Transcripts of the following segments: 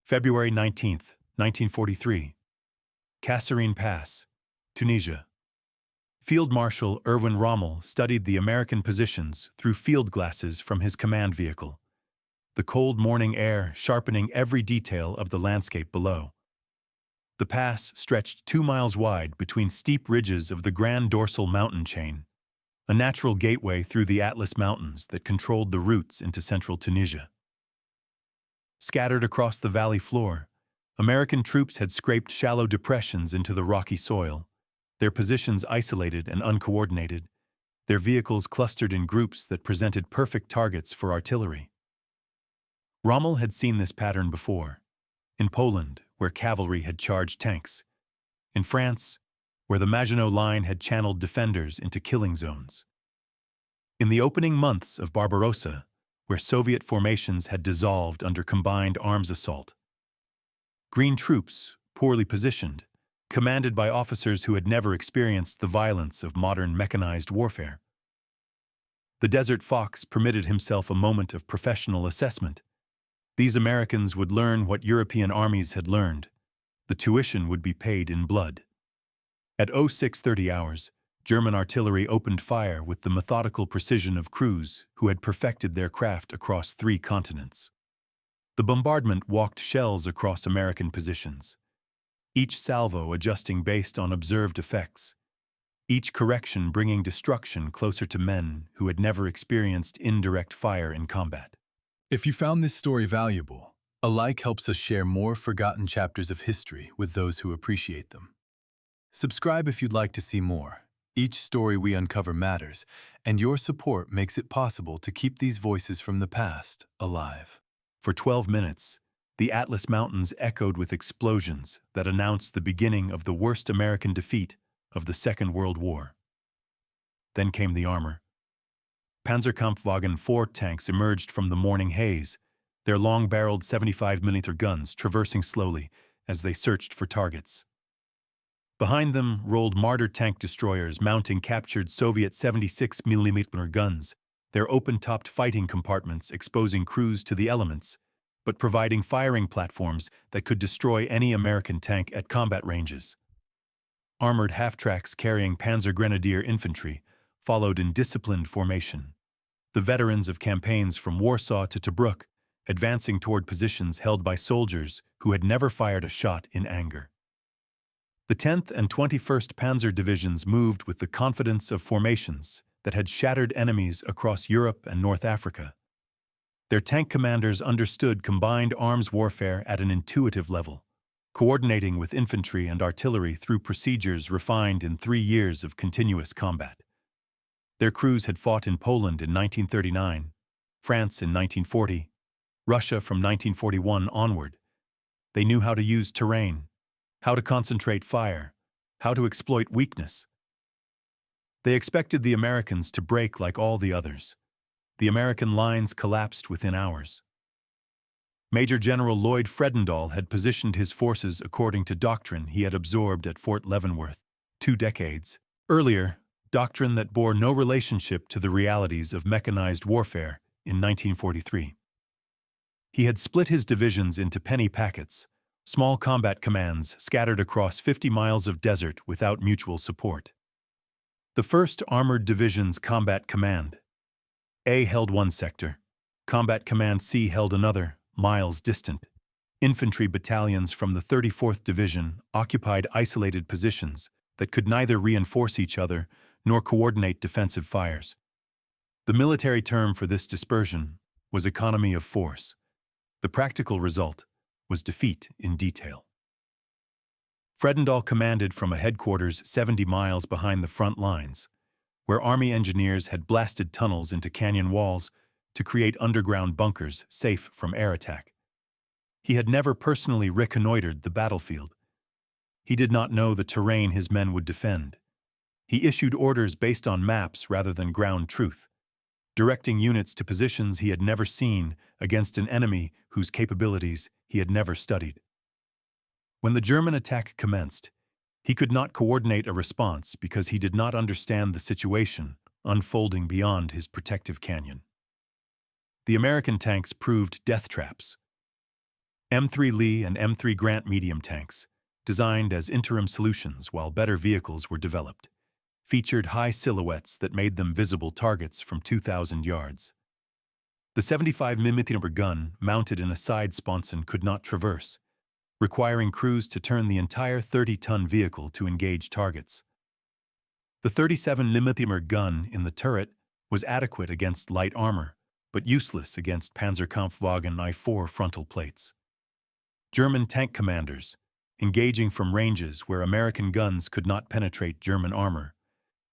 February 19th, 1943. Kasserine Pass, Tunisia. Field Marshal Erwin Rommel studied the American positions through field glasses from his command vehicle, the cold morning air sharpening every detail of the landscape below. The pass stretched 2 miles wide between steep ridges of the Grand Dorsal mountain chain, a natural gateway through the Atlas Mountains that controlled the routes into central Tunisia. Scattered across the valley floor, American troops had scraped shallow depressions into the rocky soil, their positions isolated and uncoordinated, their vehicles clustered in groups that presented perfect targets for artillery. Rommel had seen this pattern before, in Poland, where cavalry had charged tanks, in France, where the Maginot Line had channeled defenders into killing zones, in the opening months of Barbarossa, where Soviet formations had dissolved under combined arms assault. Green troops, poorly positioned, commanded by officers who had never experienced the violence of modern mechanized warfare. The Desert Fox permitted himself a moment of professional assessment. These Americans would learn what European armies had learned. The tuition would be paid in blood. At 0630 hours, German artillery opened fire with the methodical precision of crews who had perfected their craft across 3 continents. The bombardment walked shells across American positions, each salvo adjusting based on observed effects, each correction bringing destruction closer to men who had never experienced indirect fire in combat. If you found this story valuable, a like helps us share more forgotten chapters of history with those who appreciate them. Subscribe if you'd like to see more. Each story we uncover matters, and your support makes it possible to keep these voices from the past alive. For 12 minutes, the Atlas Mountains echoed with explosions that announced the beginning of the worst American defeat of the Second World War. Then came the armor. Panzerkampfwagen 4 tanks emerged from the morning haze, their long-barreled 75mm guns traversing slowly as they searched for targets. Behind them rolled Marder tank destroyers mounting captured Soviet 76mm guns, their open-topped fighting compartments exposing crews to the elements, but providing firing platforms that could destroy any American tank at combat ranges. Armored half-tracks carrying Panzer Grenadier infantry followed in disciplined formation, the veterans of campaigns from Warsaw to Tobruk advancing toward positions held by soldiers who had never fired a shot in anger. The 10th and 21st Panzer Divisions moved with the confidence of formations that had shattered enemies across Europe and North Africa. Their tank commanders understood combined arms warfare at an intuitive level, coordinating with infantry and artillery through procedures refined in 3 years of continuous combat. Their crews had fought in Poland in 1939, France in 1940, Russia from 1941 onward. They knew how to use terrain, how to concentrate fire, how to exploit weakness. They expected the Americans to break like all the others. The American lines collapsed within hours. Major General Lloyd Fredendall had positioned his forces according to doctrine he had absorbed at Fort Leavenworth 2 decades earlier, doctrine that bore no relationship to the realities of mechanized warfare in 1943. He had split his divisions into penny packets, small combat commands scattered across 50 miles of desert without mutual support. The 1st Armored Division's Combat Command, A, held one sector. Combat Command C held another, miles distant. Infantry battalions from the 34th Division occupied isolated positions that could neither reinforce each other nor coordinate defensive fires. The military term for this dispersion was economy of force. The practical result was defeat in detail. Fredendall commanded from a headquarters 70 miles behind the front lines, where Army engineers had blasted tunnels into canyon walls to create underground bunkers safe from air attack. He had never personally reconnoitered the battlefield. He did not know the terrain his men would defend. He issued orders based on maps rather than ground truth, directing units to positions he had never seen against an enemy whose capabilities he had never studied. When the German attack commenced, he could not coordinate a response because he did not understand the situation unfolding beyond his protective canyon. The American tanks proved death traps. M3 Lee and M3 Grant medium tanks, designed as interim solutions while better vehicles were developed, featured high silhouettes that made them visible targets from 2,000 yards. The 75mm gun mounted in a side sponson could not traverse, requiring crews to turn the entire 30-ton vehicle to engage targets. The 37mm gun in the turret was adequate against light armor, but useless against Panzerkampfwagen I-4 frontal plates. German tank commanders, engaging from ranges where American guns could not penetrate German armor,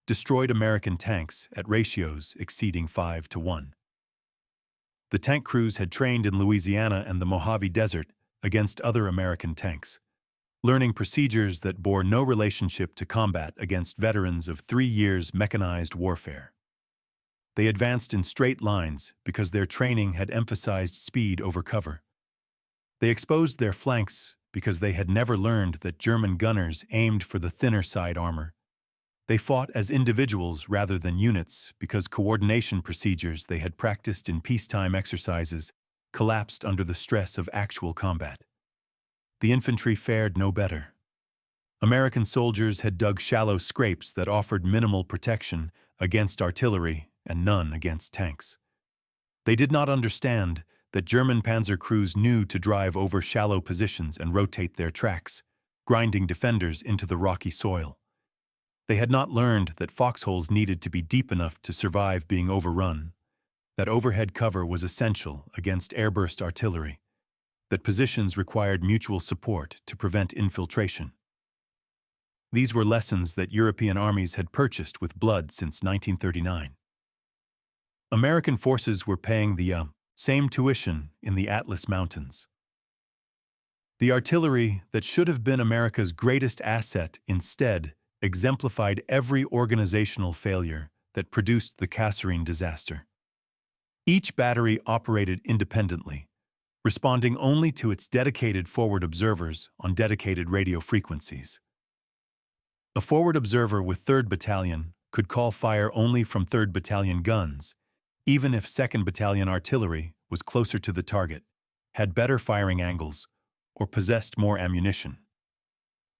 destroyed American tanks at ratios exceeding 5-to-1. The tank crews had trained in Louisiana and the Mojave Desert against other American tanks, learning procedures that bore no relationship to combat against veterans of 3 years' mechanized warfare. They advanced in straight lines because their training had emphasized speed over cover. They exposed their flanks because they had never learned that German gunners aimed for the thinner side armor. They fought as individuals rather than units because coordination procedures they had practiced in peacetime exercises collapsed under the stress of actual combat. The infantry fared no better. American soldiers had dug shallow scrapes that offered minimal protection against artillery and none against tanks. They did not understand that German panzer crews knew to drive over shallow positions and rotate their tracks, grinding defenders into the rocky soil. They had not learned that foxholes needed to be deep enough to survive being overrun, that overhead cover was essential against airburst artillery, that positions required mutual support to prevent infiltration. These were lessons that European armies had purchased with blood since 1939. American forces were paying the same tuition in the Atlas Mountains. The artillery that should have been America's greatest asset instead exemplified every organizational failure that produced the Kasserine disaster. Each battery operated independently, responding only to its dedicated forward observers on dedicated radio frequencies. A forward observer with 3rd Battalion could call fire only from 3rd Battalion guns, even if 2nd Battalion artillery was closer to the target, had better firing angles, or possessed more ammunition.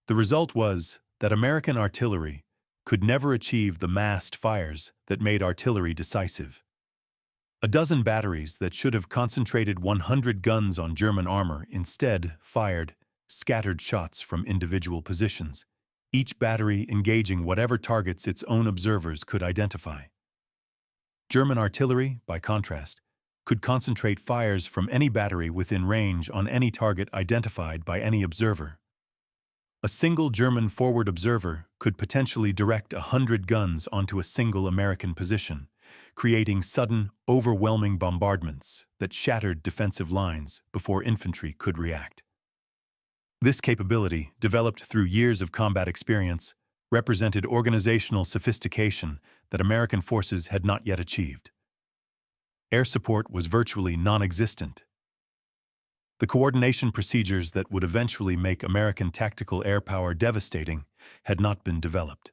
The result was that American artillery could never achieve the massed fires that made artillery decisive. A dozen batteries that should have concentrated 100 guns on German armor instead fired scattered shots from individual positions, each battery engaging whatever targets its own observers could identify. German artillery, by contrast, could concentrate fires from any battery within range on any target identified by any observer. A single German forward observer could potentially direct 100 guns onto a single American position, creating sudden, overwhelming bombardments that shattered defensive lines before infantry could react. This capability, developed through years of combat experience, represented organizational sophistication that American forces had not yet achieved. Air support was virtually non-existent. The coordination procedures that would eventually make American tactical air power devastating had not been developed.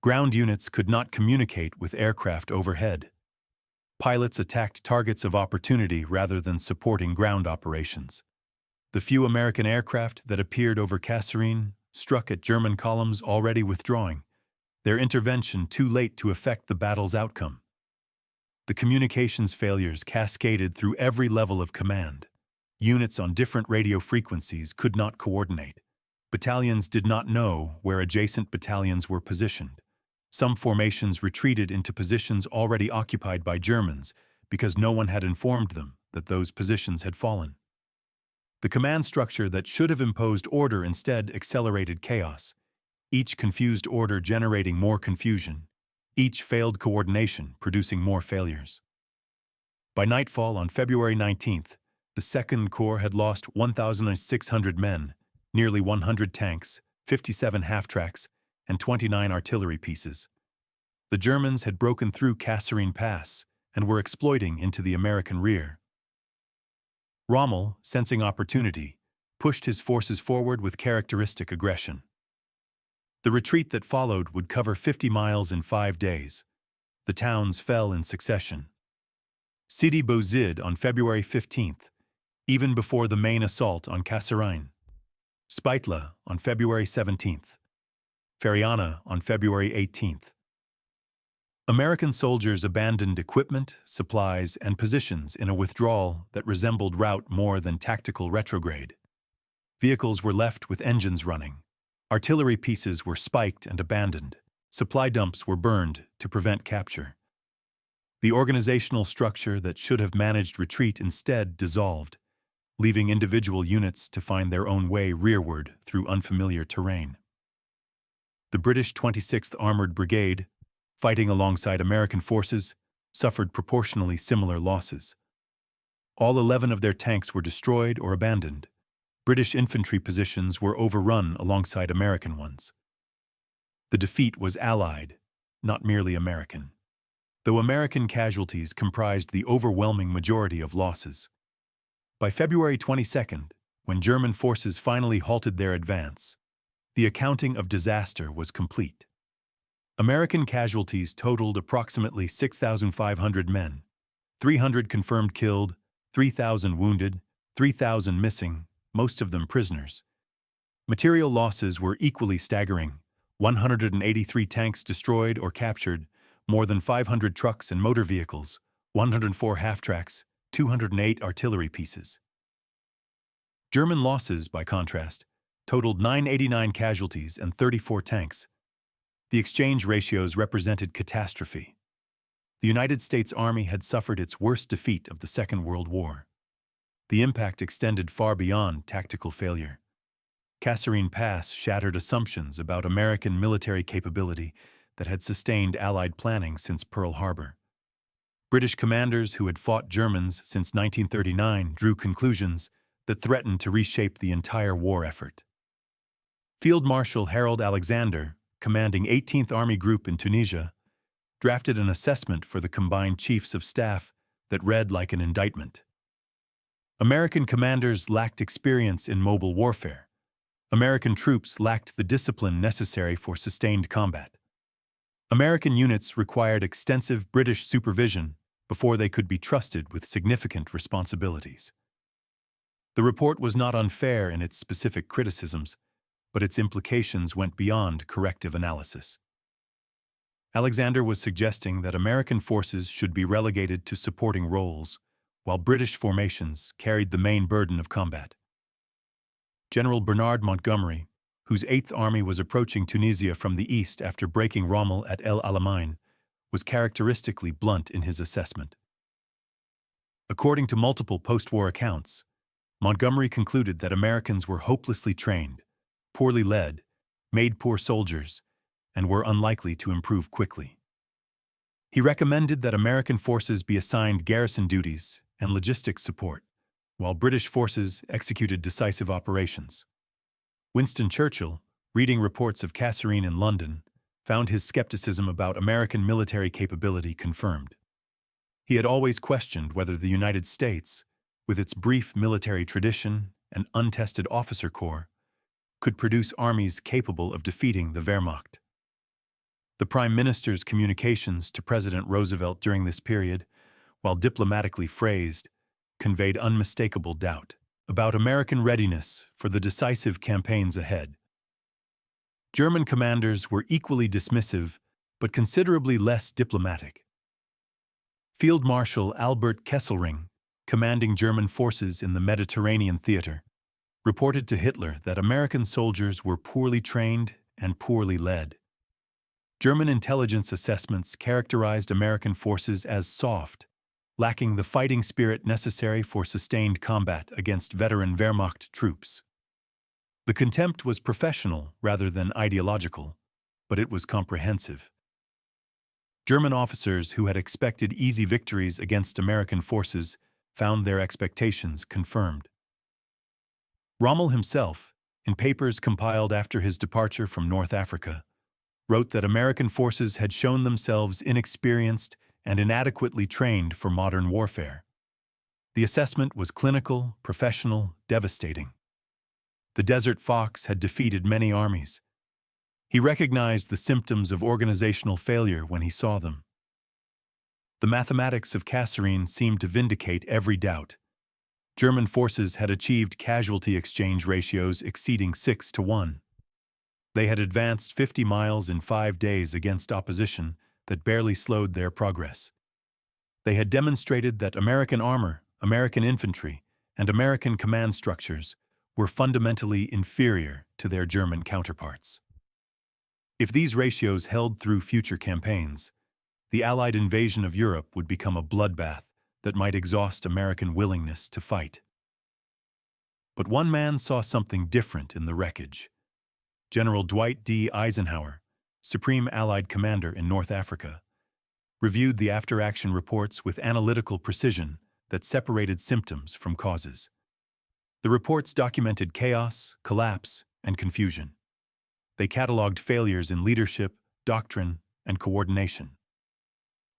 Ground units could not communicate with aircraft overhead. Pilots attacked targets of opportunity rather than supporting ground operations. The few American aircraft that appeared over Kasserine struck at German columns already withdrawing, their intervention too late to affect the battle's outcome. The communications failures cascaded through every level of command. Units on different radio frequencies could not coordinate. Battalions did not know where adjacent battalions were positioned. Some formations retreated into positions already occupied by Germans because no one had informed them that those positions had fallen. The command structure that should have imposed order instead accelerated chaos, each confused order generating more confusion, each failed coordination producing more failures. By nightfall on February 19th, the 2nd Corps had lost 1,600 men, nearly 100 tanks, 57 half-tracks, and 29 artillery pieces. The Germans had broken through Kasserine Pass and were exploiting into the American rear. Rommel, sensing opportunity, pushed his forces forward with characteristic aggression. The retreat that followed would cover 50 miles in 5 days. The towns fell in succession. Sidi Bouzid on February 15th, even before the main assault on Kasserine. Spitla on February 17th. Feriana on February 18th. American soldiers abandoned equipment, supplies, and positions in a withdrawal that resembled rout more than tactical retrograde. Vehicles were left with engines running. Artillery pieces were spiked and abandoned. Supply dumps were burned to prevent capture. The organizational structure that should have managed retreat instead dissolved, leaving individual units to find their own way rearward through unfamiliar terrain. The British 26th Armored Brigade, fighting alongside American forces, suffered proportionally similar losses. All 11 of their tanks were destroyed or abandoned. British infantry positions were overrun alongside American ones. The defeat was Allied, not merely American, though American casualties comprised the overwhelming majority of losses. By February 22nd, when German forces finally halted their advance, the accounting of disaster was complete. American casualties totaled approximately 6,500 men, 300 confirmed killed, 3,000 wounded, 3,000 missing, most of them prisoners. Material losses were equally staggering: 183 tanks destroyed or captured, more than 500 trucks and motor vehicles, 104 half-tracks, 208 artillery pieces. German losses, by contrast, totaled 989 casualties and 34 tanks. The exchange ratios represented catastrophe. The United States Army had suffered its worst defeat of the Second World War. The impact extended far beyond tactical failure. Kasserine Pass shattered assumptions about American military capability that had sustained Allied planning since Pearl Harbor. British commanders who had fought Germans since 1939 drew conclusions that threatened to reshape the entire war effort. Field Marshal Harold Alexander, commanding 18th Army Group in Tunisia, drafted an assessment for the combined chiefs of staff that read like an indictment. American commanders lacked experience in mobile warfare. American troops lacked the discipline necessary for sustained combat. American units required extensive British supervision before they could be trusted with significant responsibilities. The report was not unfair in its specific criticisms, but its implications went beyond corrective analysis. Alexander was suggesting that American forces should be relegated to supporting roles, while British formations carried the main burden of combat. General Bernard Montgomery, whose 8th Army was approaching Tunisia from the east after breaking Rommel at El Alamein, was characteristically blunt in his assessment. According to multiple post-war accounts, Montgomery concluded that Americans were hopelessly trained, poorly led, made poor soldiers, and were unlikely to improve quickly. He recommended that American forces be assigned garrison duties and logistics support, while British forces executed decisive operations. Winston Churchill, reading reports of Kasserine in London, found his skepticism about American military capability confirmed. He had always questioned whether the United States, with its brief military tradition and untested officer corps, could produce armies capable of defeating the Wehrmacht. The Prime Minister's communications to President Roosevelt during this period, while diplomatically phrased, conveyed unmistakable doubt about American readiness for the decisive campaigns ahead. German commanders were equally dismissive, but considerably less diplomatic. Field Marshal Albert Kesselring, commanding German forces in the Mediterranean theater, reported to Hitler that American soldiers were poorly trained and poorly led. German intelligence assessments characterized American forces as soft, lacking the fighting spirit necessary for sustained combat against veteran Wehrmacht troops. The contempt was professional rather than ideological, but it was comprehensive. German officers who had expected easy victories against American forces found their expectations confirmed. Rommel himself, in papers compiled after his departure from North Africa, wrote that American forces had shown themselves inexperienced and inadequately trained for modern warfare. The assessment was clinical, professional, devastating. The Desert Fox had defeated many armies. He recognized the symptoms of organizational failure when he saw them. The mathematics of Kasserine seemed to vindicate every doubt. German forces had achieved casualty exchange ratios exceeding 6-1. They had advanced 50 miles in 5 days against opposition that barely slowed their progress. They had demonstrated that American armor, American infantry, and American command structures were fundamentally inferior to their German counterparts. If these ratios held through future campaigns, the Allied invasion of Europe would become a bloodbath that might exhaust American willingness to fight. But one man saw something different in the wreckage. General Dwight D. Eisenhower, Supreme Allied Commander in North Africa, reviewed the after-action reports with analytical precision that separated symptoms from causes. The reports documented chaos, collapse, and confusion. They cataloged failures in leadership, doctrine, and coordination.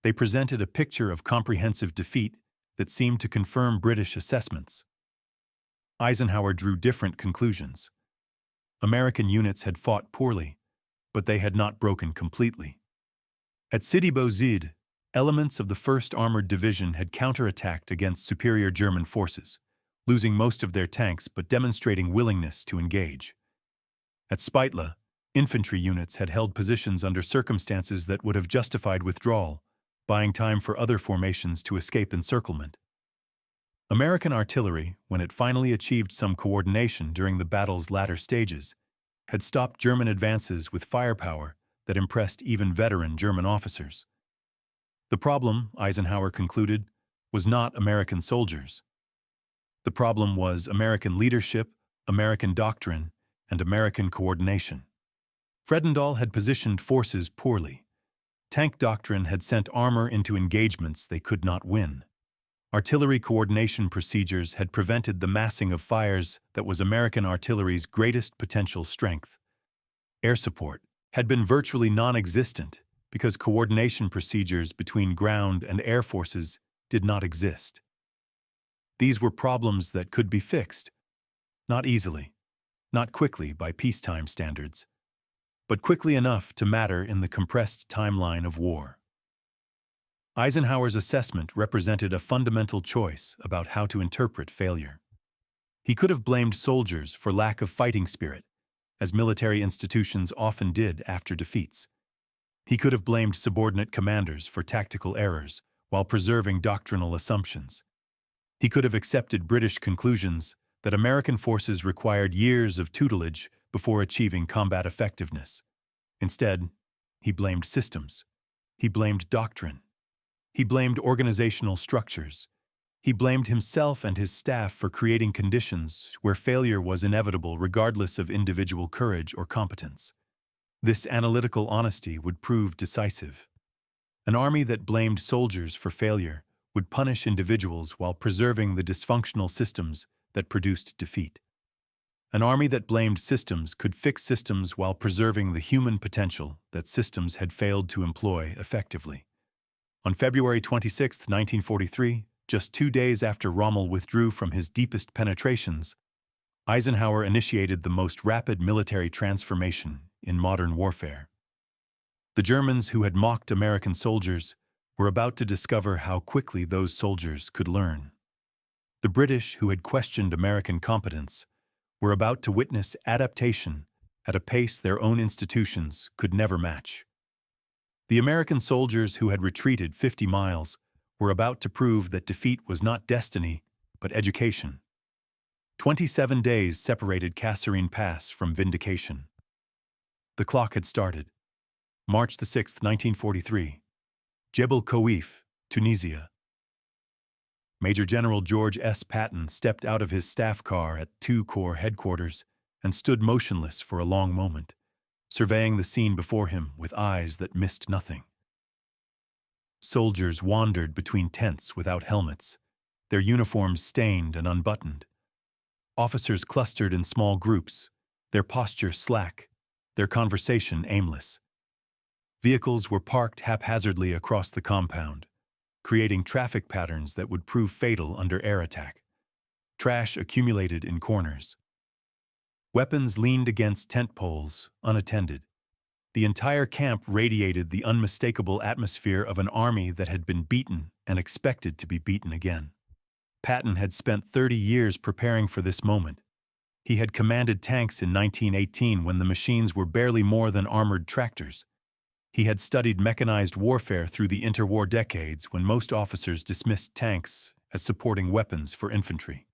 They presented a picture of comprehensive defeat that seemed to confirm British assessments. Eisenhower drew different conclusions. American units had fought poorly, but they had not broken completely. At Sidi Bouzid, elements of the 1st Armored Division had counterattacked against superior German forces, losing most of their tanks but demonstrating willingness to engage. At Spitla, infantry units had held positions under circumstances that would have justified withdrawal, buying time for other formations to escape encirclement. American artillery, when it finally achieved some coordination during the battle's latter stages, had stopped German advances with firepower that impressed even veteran German officers. The problem, Eisenhower concluded, was not American soldiers. The problem was American leadership, American doctrine, and American coordination. Fredendall had positioned forces poorly. Tank doctrine had sent armor into engagements they could not win. Artillery coordination procedures had prevented the massing of fires that was American artillery's greatest potential strength. Air support had been virtually non-existent because coordination procedures between ground and air forces did not exist. These were problems that could be fixed, not easily, not quickly by peacetime standards, but quickly enough to matter in the compressed timeline of war. Eisenhower's assessment represented a fundamental choice about how to interpret failure. He could have blamed soldiers for lack of fighting spirit, as military institutions often did after defeats. He could have blamed subordinate commanders for tactical errors while preserving doctrinal assumptions. He could have accepted British conclusions that American forces required years of tutelage before achieving combat effectiveness. Instead, he blamed systems. He blamed doctrine. He blamed organizational structures. He blamed himself and his staff for creating conditions where failure was inevitable regardless of individual courage or competence. This analytical honesty would prove decisive. An army that blamed soldiers for failure would punish individuals while preserving the dysfunctional systems that produced defeat. An army that blamed systems could fix systems while preserving the human potential that systems had failed to employ effectively. On February 26, 1943, just 2 days after Rommel withdrew from his deepest penetrations, Eisenhower initiated the most rapid military transformation in modern warfare. The Germans who had mocked American soldiers were about to discover how quickly those soldiers could learn. The British who had questioned American competence were about to witness adaptation at a pace their own institutions could never match. The American soldiers who had retreated 50 miles were about to prove that defeat was not destiny, but education. 27 days separated Kasserine Pass from vindication. The clock had started. March 6, 1943. Jebel Khouif, Tunisia. Major General George S. Patton stepped out of his staff car at 2 Corps headquarters and stood motionless for a long moment, surveying the scene before him with eyes that missed nothing. Soldiers wandered between tents without helmets, their uniforms stained and unbuttoned. Officers clustered in small groups, their posture slack, their conversation aimless. Vehicles were parked haphazardly across the compound, creating traffic patterns that would prove fatal under air attack. Trash accumulated in corners. Weapons leaned against tent poles, unattended. The entire camp radiated the unmistakable atmosphere of an army that had been beaten and expected to be beaten again. Patton had spent 30 years preparing for this moment. He had commanded tanks in 1918 when the machines were barely more than armored tractors. He had studied mechanized warfare through the interwar decades when most officers dismissed tanks as supporting weapons for infantry.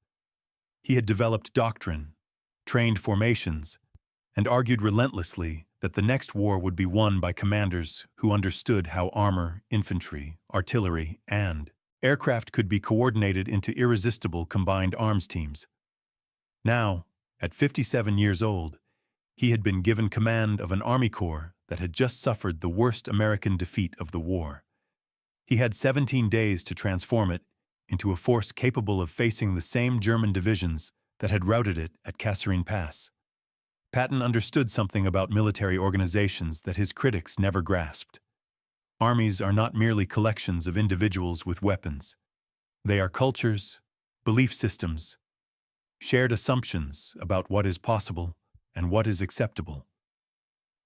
He had developed doctrine, trained formations, and argued relentlessly that the next war would be won by commanders who understood how armor, infantry, artillery, and aircraft could be coordinated into irresistible combined arms teams. Now, at 57 years old, he had been given command of an army corps that had just suffered the worst American defeat of the war. He had 17 days to transform it into a force capable of facing the same German divisions that had routed it at Kasserine Pass. Patton understood something about military organizations that his critics never grasped. Armies are not merely collections of individuals with weapons. They are cultures, belief systems, shared assumptions about what is possible and what is acceptable.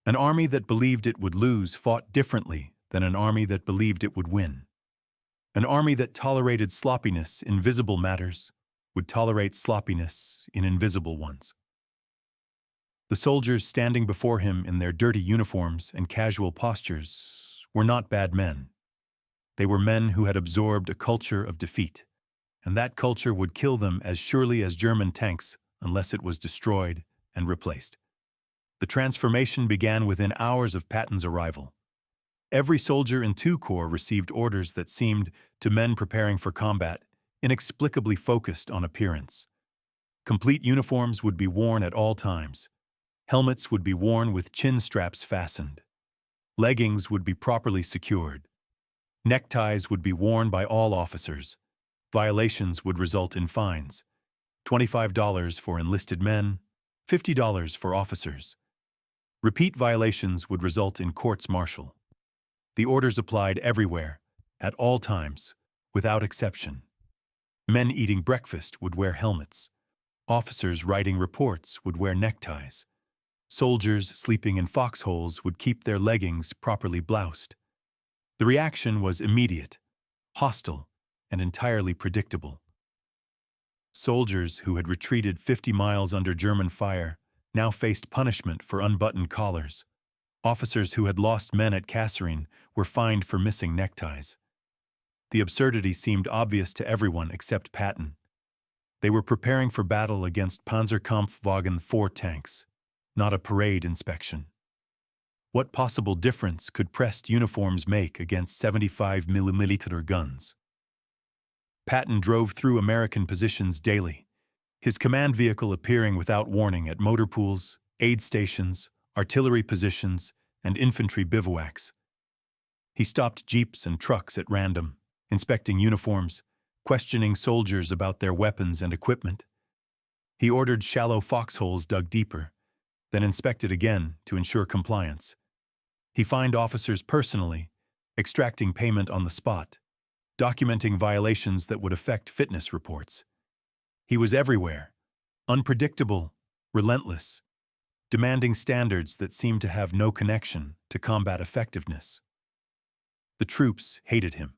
An army that believed it would lose fought differently than an army that believed it would win. An army that tolerated sloppiness in visible matters would tolerate sloppiness in invisible ones. The soldiers standing before him in their dirty uniforms and casual postures were not bad men. They were men who had absorbed a culture of defeat, and that culture would kill them as surely as German tanks unless it was destroyed and replaced. The transformation began within hours of Patton's arrival. Every soldier in 2 Corps received orders that seemed, to men preparing for combat, inexplicably focused on appearance. Complete uniforms would be worn at all times. Helmets would be worn with chin straps fastened. Leggings would be properly secured. Neckties would be worn by all officers. Violations would result in fines. $25 for enlisted men, $50 for officers. Repeat violations would result in courts-martial. The orders applied everywhere, at all times, without exception. Men eating breakfast would wear helmets. Officers writing reports would wear neckties. Soldiers sleeping in foxholes would keep their leggings properly bloused. The reaction was immediate, hostile, and entirely predictable. Soldiers who had retreated 50 miles under German fire now faced punishment for unbuttoned collars. Officers who had lost men at Kasserine were fined for missing neckties. The absurdity seemed obvious to everyone except Patton. They were preparing for battle against Panzerkampfwagen 4 tanks, not a parade inspection. What possible difference could pressed uniforms make against 75mm guns? Patton drove through American positions daily, his command vehicle appearing without warning at motor pools, aid stations, artillery positions, and infantry bivouacs. He stopped jeeps and trucks at random, inspecting uniforms, questioning soldiers about their weapons and equipment. He ordered shallow foxholes dug deeper, then inspected again to ensure compliance. He fined officers personally, extracting payment on the spot, documenting violations that would affect fitness reports. He was everywhere, unpredictable, relentless, demanding standards that seemed to have no connection to combat effectiveness. The troops hated him.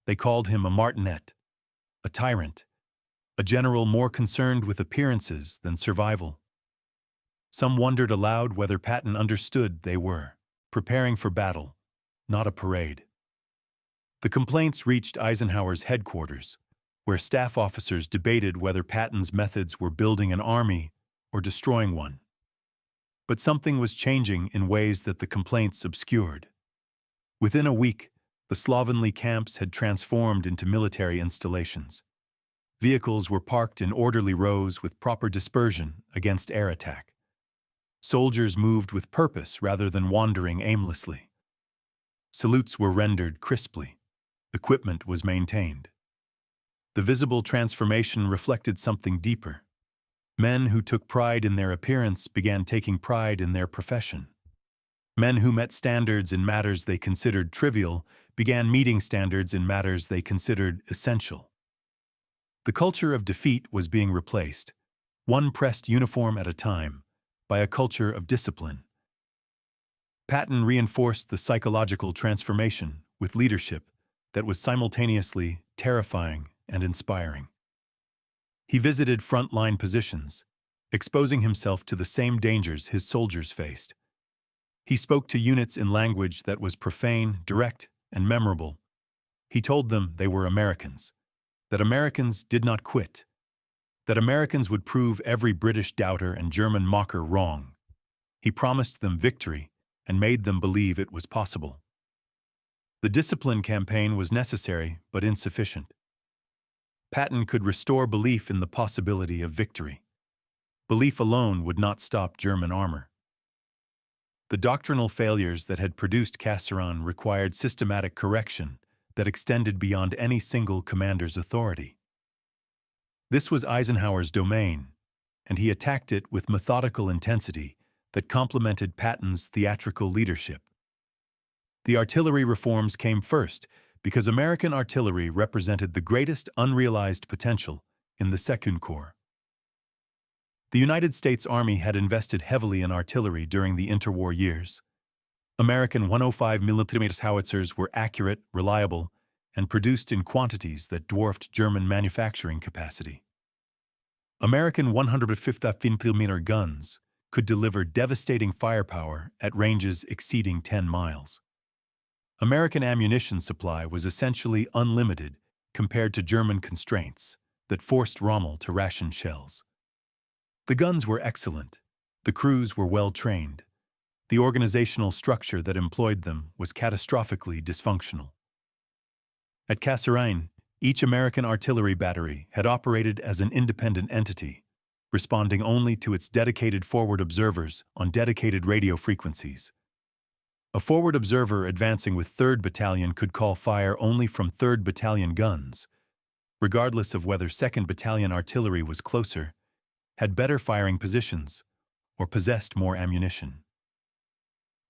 They called him a martinet, a tyrant, a general more concerned with appearances than survival. Some wondered aloud whether Patton understood they were preparing for battle, not a parade. The complaints reached Eisenhower's headquarters, where staff officers debated whether Patton's methods were building an army or destroying one. But something was changing in ways that the complaints obscured. Within a week, the slovenly camps had transformed into military installations. Vehicles were parked in orderly rows with proper dispersion against air attack. Soldiers moved with purpose rather than wandering aimlessly. Salutes were rendered crisply. Equipment was maintained. The visible transformation reflected something deeper. Men who took pride in their appearance began taking pride in their profession. Men who met standards in matters they considered trivial began meeting standards in matters they considered essential. The culture of defeat was being replaced, one pressed uniform at a time, by a culture of discipline. Patton reinforced the psychological transformation with leadership that was simultaneously terrifying and inspiring. He visited front-line positions, exposing himself to the same dangers his soldiers faced. He spoke to units in language that was profane, direct, and memorable. He told them they were Americans, that Americans did not quit, that Americans would prove every British doubter and German mocker wrong. He promised them victory and made them believe it was possible. The discipline campaign was necessary but insufficient. Patton could restore belief in the possibility of victory. Belief alone would not stop German armor. The doctrinal failures that had produced Kasserine required systematic correction that extended beyond any single commander's authority. This was Eisenhower's domain, and he attacked it with methodical intensity that complemented Patton's theatrical leadership. The artillery reforms came first because American artillery represented the greatest unrealized potential in the Second Corps. The United States Army had invested heavily in artillery during the interwar years. American 105mm howitzers were accurate, reliable, and produced in quantities that dwarfed German manufacturing capacity. American 150mm guns could deliver devastating firepower at ranges exceeding 10 miles. American ammunition supply was essentially unlimited compared to German constraints that forced Rommel to ration shells. The guns were excellent, the crews were well trained. The organizational structure that employed them was catastrophically dysfunctional. At Kasserine, each American artillery battery had operated as an independent entity, responding only to its dedicated forward observers on dedicated radio frequencies. A forward observer advancing with 3rd Battalion could call fire only from 3rd Battalion guns, regardless of whether 2nd Battalion artillery was closer, had better firing positions, or possessed more ammunition.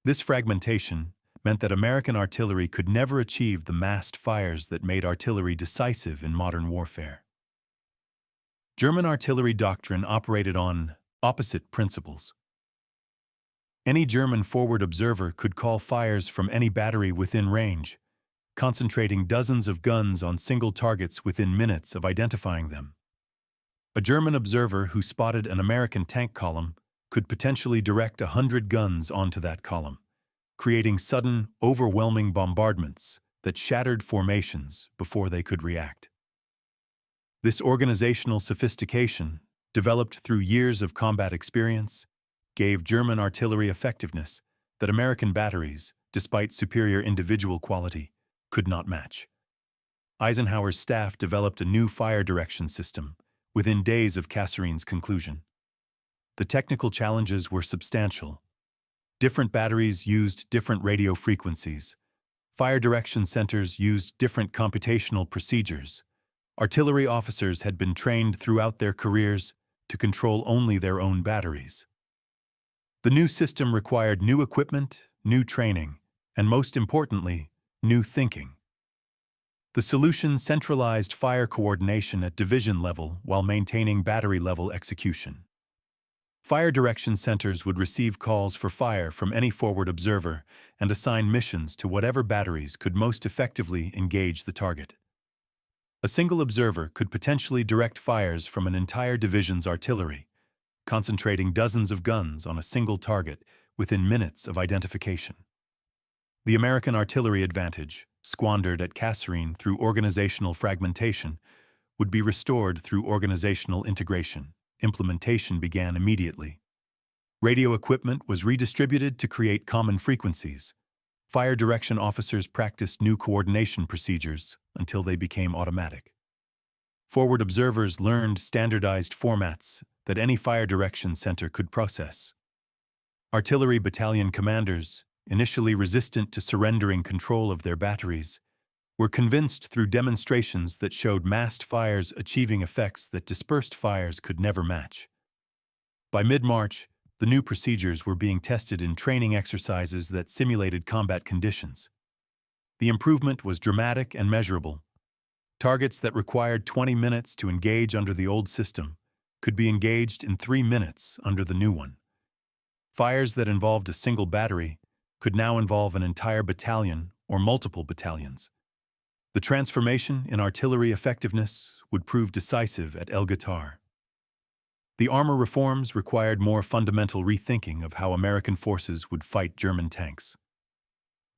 This fragmentation meant that American artillery could never achieve the massed fires that made artillery decisive in modern warfare. German artillery doctrine operated on opposite principles. Any German forward observer could call fires from any battery within range, concentrating dozens of guns on single targets within minutes of identifying them. A German observer who spotted an American tank column could potentially direct 100 guns onto that column, creating sudden, overwhelming bombardments that shattered formations before they could react. This organizational sophistication, developed through years of combat experience, gave German artillery effectiveness that American batteries, despite superior individual quality, could not match. Eisenhower's staff developed a new fire direction system within days of Kasserine's conclusion. The technical challenges were substantial. Different batteries used different radio frequencies. Fire direction centers used different computational procedures. Artillery officers had been trained throughout their careers to control only their own batteries. The new system required new equipment, new training, and most importantly, new thinking. The solution centralized fire coordination at division level while maintaining battery-level execution. Fire direction centers would receive calls for fire from any forward observer and assign missions to whatever batteries could most effectively engage the target. A single observer could potentially direct fires from an entire division's artillery, concentrating dozens of guns on a single target within minutes of identification. The American artillery advantage, squandered at Kasserine through organizational fragmentation, would be restored through organizational integration. Implementation began immediately. Radio equipment was redistributed to create common frequencies. Fire direction officers practiced new coordination procedures until they became automatic. Forward observers learned standardized formats that any fire direction center could process. Artillery battalion commanders, initially resistant to surrendering control of their batteries, were convinced through demonstrations that showed massed fires achieving effects that dispersed fires could never match. By mid-March, the new procedures were being tested in training exercises that simulated combat conditions. The improvement was dramatic and measurable. Targets that required 20 minutes to engage under the old system could be engaged in 3 minutes under the new one. Fires that involved a single battery could now involve an entire battalion or multiple battalions. The transformation in artillery effectiveness would prove decisive at Guettar. The armor reforms required more fundamental rethinking of how American forces would fight German tanks.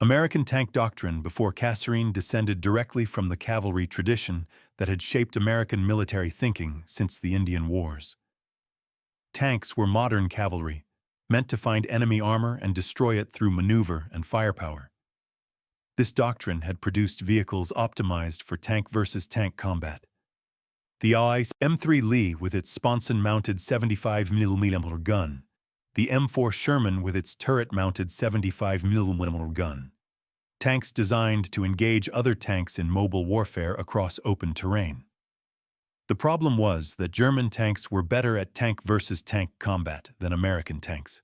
American tank doctrine before Kasserine descended directly from the cavalry tradition that had shaped American military thinking since the Indian Wars. Tanks were modern cavalry, meant to find enemy armor and destroy it through maneuver and firepower. This doctrine had produced vehicles optimized for tank versus tank combat. The M3 Lee with its sponson-mounted 75mm gun, the M4 Sherman with its turret-mounted 75mm gun. Tanks designed to engage other tanks in mobile warfare across open terrain. The problem was that German tanks were better at tank versus tank combat than American tanks.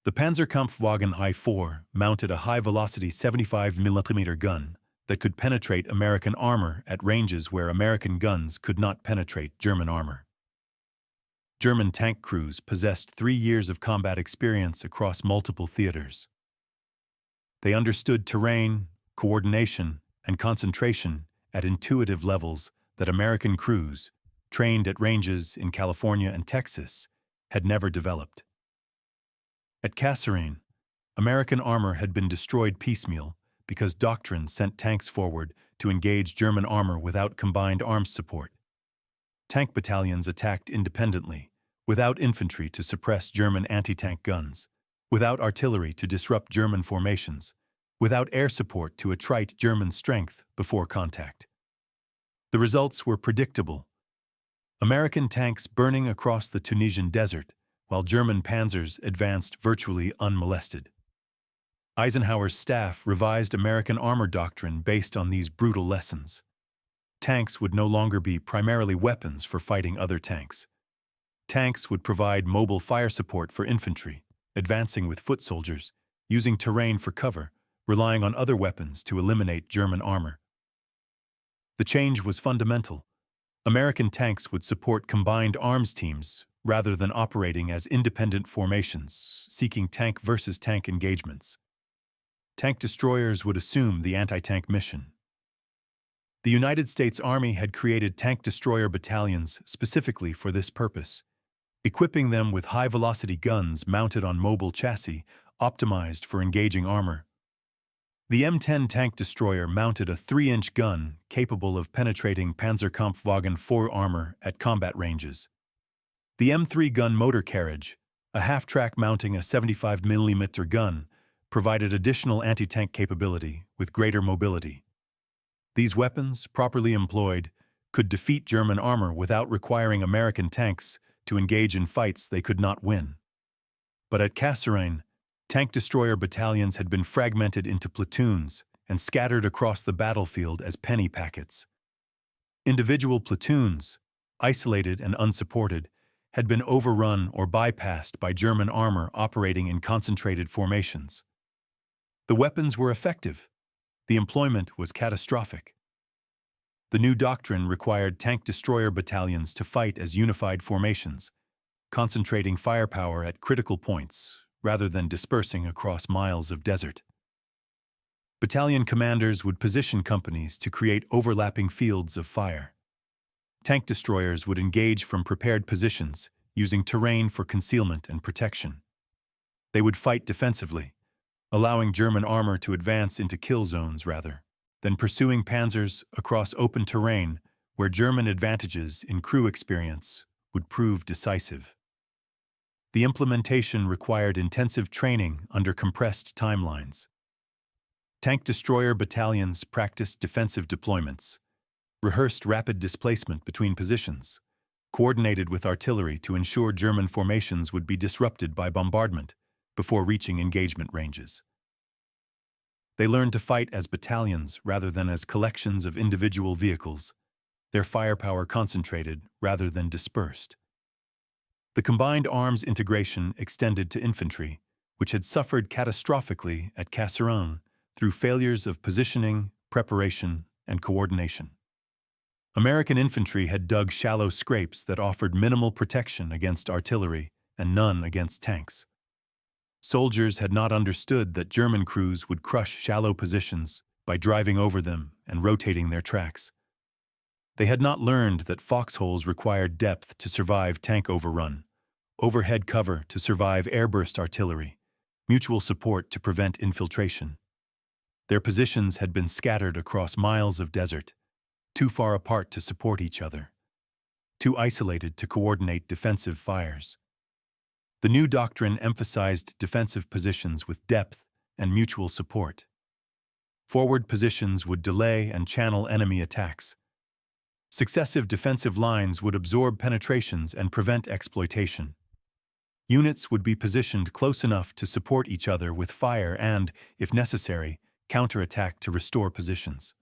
The Panzerkampfwagen I-4 mounted a high-velocity 75mm gun that could penetrate American armor at ranges where American guns could not penetrate German armor. German tank crews possessed 3 years of combat experience across multiple theaters. They understood terrain, coordination, and concentration at intuitive levels that American crews, trained at ranges in California and Texas, had never developed. At Kasserine, American armor had been destroyed piecemeal because Doctrine sent tanks forward to engage German armor without combined arms support. Tank battalions attacked independently, without infantry to suppress German anti-tank guns, without artillery to disrupt German formations, without air support to attrite German strength before contact. The results were predictable. American tanks burning across the Tunisian desert, while German panzers advanced virtually unmolested. Eisenhower's staff revised American armor doctrine based on these brutal lessons. Tanks would no longer be primarily weapons for fighting other tanks. Tanks would provide mobile fire support for infantry, advancing with foot soldiers, using terrain for cover, relying on other weapons to eliminate German armor. The change was fundamental. American tanks would support combined arms teams rather than operating as independent formations, seeking tank versus tank engagements. Tank destroyers would assume the anti-tank mission. The United States Army had created tank destroyer battalions specifically for this purpose, equipping them with high-velocity guns mounted on mobile chassis, optimized for engaging armor. The M10 tank destroyer mounted a 3-inch gun capable of penetrating Panzerkampfwagen IV armor at combat ranges. The M3 gun motor carriage, a half-track mounting a 75mm gun, provided additional anti-tank capability with greater mobility. These weapons, properly employed, could defeat German armor without requiring American tanks to engage in fights they could not win. But at Kasserine, tank destroyer battalions had been fragmented into platoons and scattered across the battlefield as penny packets. Individual platoons, isolated and unsupported, had been overrun or bypassed by German armor operating in concentrated formations. The weapons were effective. The employment was catastrophic. The new doctrine required tank destroyer battalions to fight as unified formations, concentrating firepower at critical points rather than dispersing across miles of desert. Battalion commanders would position companies to create overlapping fields of fire. Tank destroyers would engage from prepared positions, using terrain for concealment and protection. They would fight defensively, allowing German armor to advance into kill zones rather than pursuing panzers across open terrain where German advantages in crew experience would prove decisive. The implementation required intensive training under compressed timelines. Tank destroyer battalions practiced defensive deployments, rehearsed rapid displacement between positions, coordinated with artillery to ensure German formations would be disrupted by bombardment before reaching engagement ranges. They learned to fight as battalions rather than as collections of individual vehicles, their firepower concentrated rather than dispersed. The combined arms integration extended to infantry, which had suffered catastrophically at Kasserine through failures of positioning, preparation, and coordination. American infantry had dug shallow scrapes that offered minimal protection against artillery and none against tanks. Soldiers had not understood that German crews would crush shallow positions by driving over them and rotating their tracks. They had not learned that foxholes required depth to survive tank overrun, overhead cover to survive airburst artillery, mutual support to prevent infiltration. Their positions had been scattered across miles of desert, too far apart to support each other, too isolated to coordinate defensive fires. The new doctrine emphasized defensive positions with depth and mutual support. Forward positions would delay and channel enemy attacks. Successive defensive lines would absorb penetrations and prevent exploitation. Units would be positioned close enough to support each other with fire and, if necessary, counterattack to restore positions.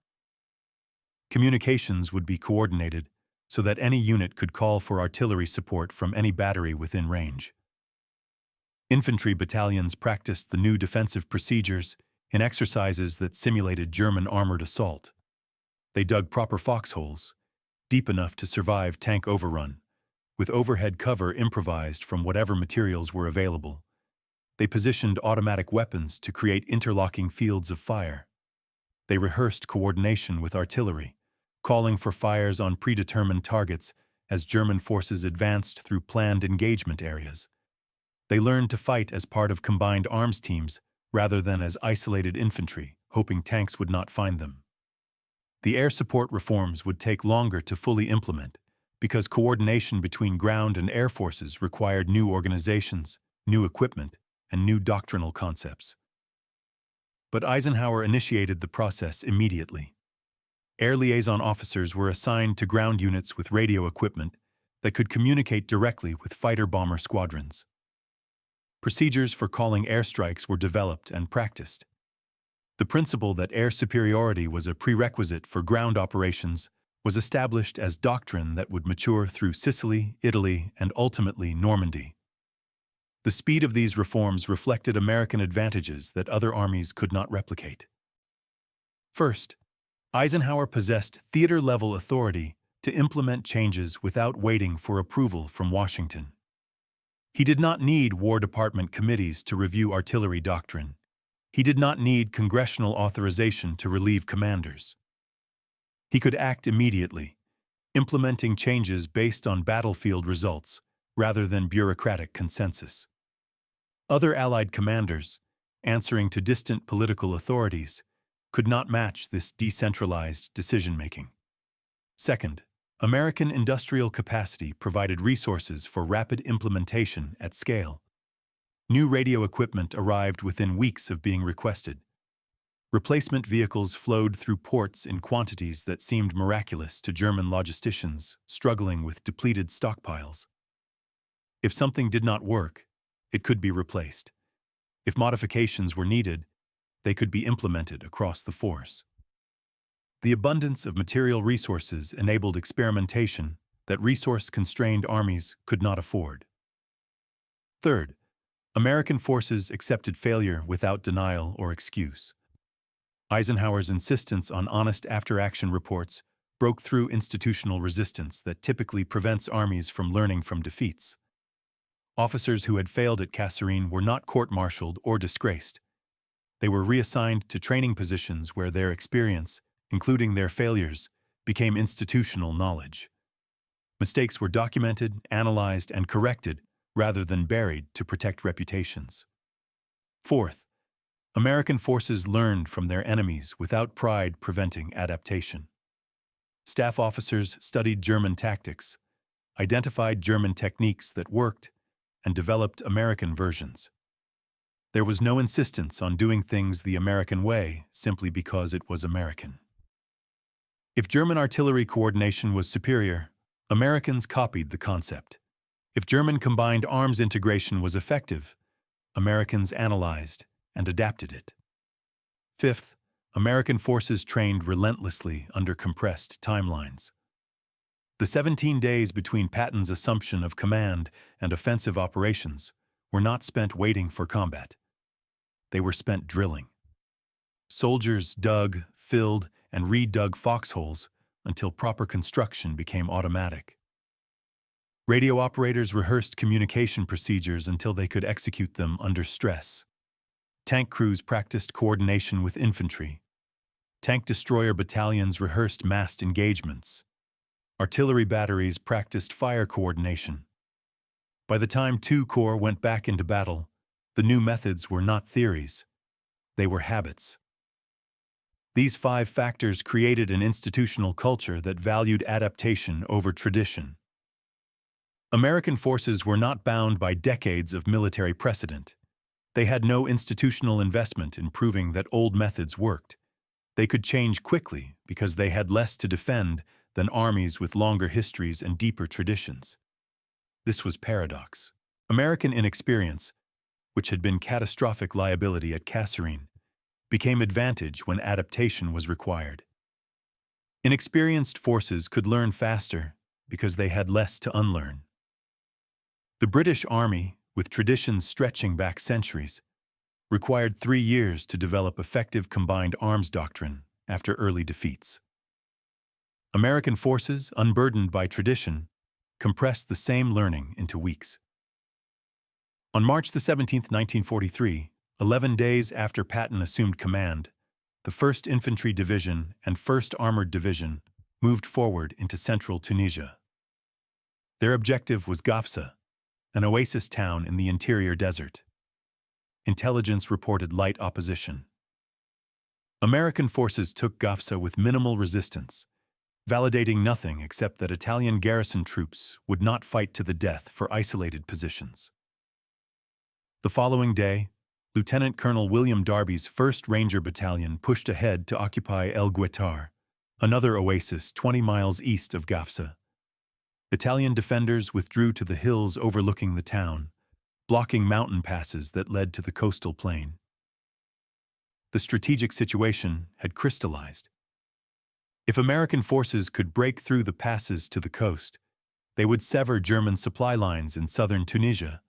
Communications would be coordinated so that any unit could call for artillery support from any battery within range. Infantry battalions practiced the new defensive procedures in exercises that simulated German armored assault. They dug proper foxholes, deep enough to survive tank overrun, with overhead cover improvised from whatever materials were available. They positioned automatic weapons to create interlocking fields of fire. They rehearsed coordination with artillery, calling for fires on predetermined targets as German forces advanced through planned engagement areas. They learned to fight as part of combined arms teams rather than as isolated infantry, hoping tanks would not find them. The air support reforms would take longer to fully implement because coordination between ground and air forces required new organizations, new equipment, and new doctrinal concepts. But Eisenhower initiated the process immediately. Air liaison officers were assigned to ground units with radio equipment that could communicate directly with fighter-bomber squadrons. Procedures for calling airstrikes were developed and practiced. The principle that air superiority was a prerequisite for ground operations was established as doctrine that would mature through Sicily, Italy, and ultimately Normandy. The speed of these reforms reflected American advantages that other armies could not replicate. First, Eisenhower possessed theater-level authority to implement changes without waiting for approval from Washington. He did not need War Department committees to review artillery doctrine. He did not need congressional authorization to relieve commanders. He could act immediately, implementing changes based on battlefield results rather than bureaucratic consensus. Other Allied commanders, answering to distant political authorities, could not match this decentralized decision-making. Second, American industrial capacity provided resources for rapid implementation at scale. New radio equipment arrived within weeks of being requested. Replacement vehicles flowed through ports in quantities that seemed miraculous to German logisticians struggling with depleted stockpiles. If something did not work, it could be replaced. If modifications were needed, they could be implemented across the force. The abundance of material resources enabled experimentation that resource-constrained armies could not afford. Third, American forces accepted failure without denial or excuse. Eisenhower's insistence on honest after-action reports broke through institutional resistance that typically prevents armies from learning from defeats. Officers who had failed at Kasserine were not court-martialed or disgraced. They were reassigned to training positions where their experience, including their failures, became institutional knowledge. Mistakes were documented, analyzed, and corrected rather than buried to protect reputations. Fourth, American forces learned from their enemies without pride preventing adaptation. Staff officers studied German tactics, identified German techniques that worked, and developed American versions. There was no insistence on doing things the American way simply because it was American. If German artillery coordination was superior, Americans copied the concept. If German combined arms integration was effective, Americans analyzed and adapted it. Fifth, American forces trained relentlessly under compressed timelines. The 17 days between Patton's assumption of command and offensive operations were not spent waiting for combat. They were spent drilling. Soldiers dug, filled, and redug foxholes until proper construction became automatic. Radio operators rehearsed communication procedures until they could execute them under stress. Tank crews practiced coordination with infantry. Tank destroyer battalions rehearsed massed engagements. Artillery batteries practiced fire coordination. By the time two corps went back into battle, the new methods were not theories. They were habits. These 5 factors created an institutional culture that valued adaptation over tradition. American forces were not bound by decades of military precedent. They had no institutional investment in proving that old methods worked. They could change quickly because they had less to defend than armies with longer histories and deeper traditions. This was paradox. American inexperience, which had been catastrophic liability at Kasserine, became advantage when adaptation was required. Inexperienced forces could learn faster because they had less to unlearn. The British Army, with traditions stretching back centuries, required 3 years to develop effective combined arms doctrine after early defeats. American forces, unburdened by tradition, compressed the same learning into weeks. On March 17, 1943, 11 days after Patton assumed command, the 1st Infantry Division and 1st Armored Division moved forward into central Tunisia. Their objective was Gafsa, an oasis town in the interior desert. Intelligence reported light opposition. American forces took Gafsa with minimal resistance, validating nothing except that Italian garrison troops would not fight to the death for isolated positions. The following day, Lieutenant Colonel William Darby's 1st Ranger Battalion pushed ahead to occupy El Guettar, another oasis 20 miles east of Gafsa. Italian defenders withdrew to the hills overlooking the town, blocking mountain passes that led to the coastal plain. The strategic situation had crystallized. If American forces could break through the passes to the coast, they would sever German supply lines in southern Tunisia,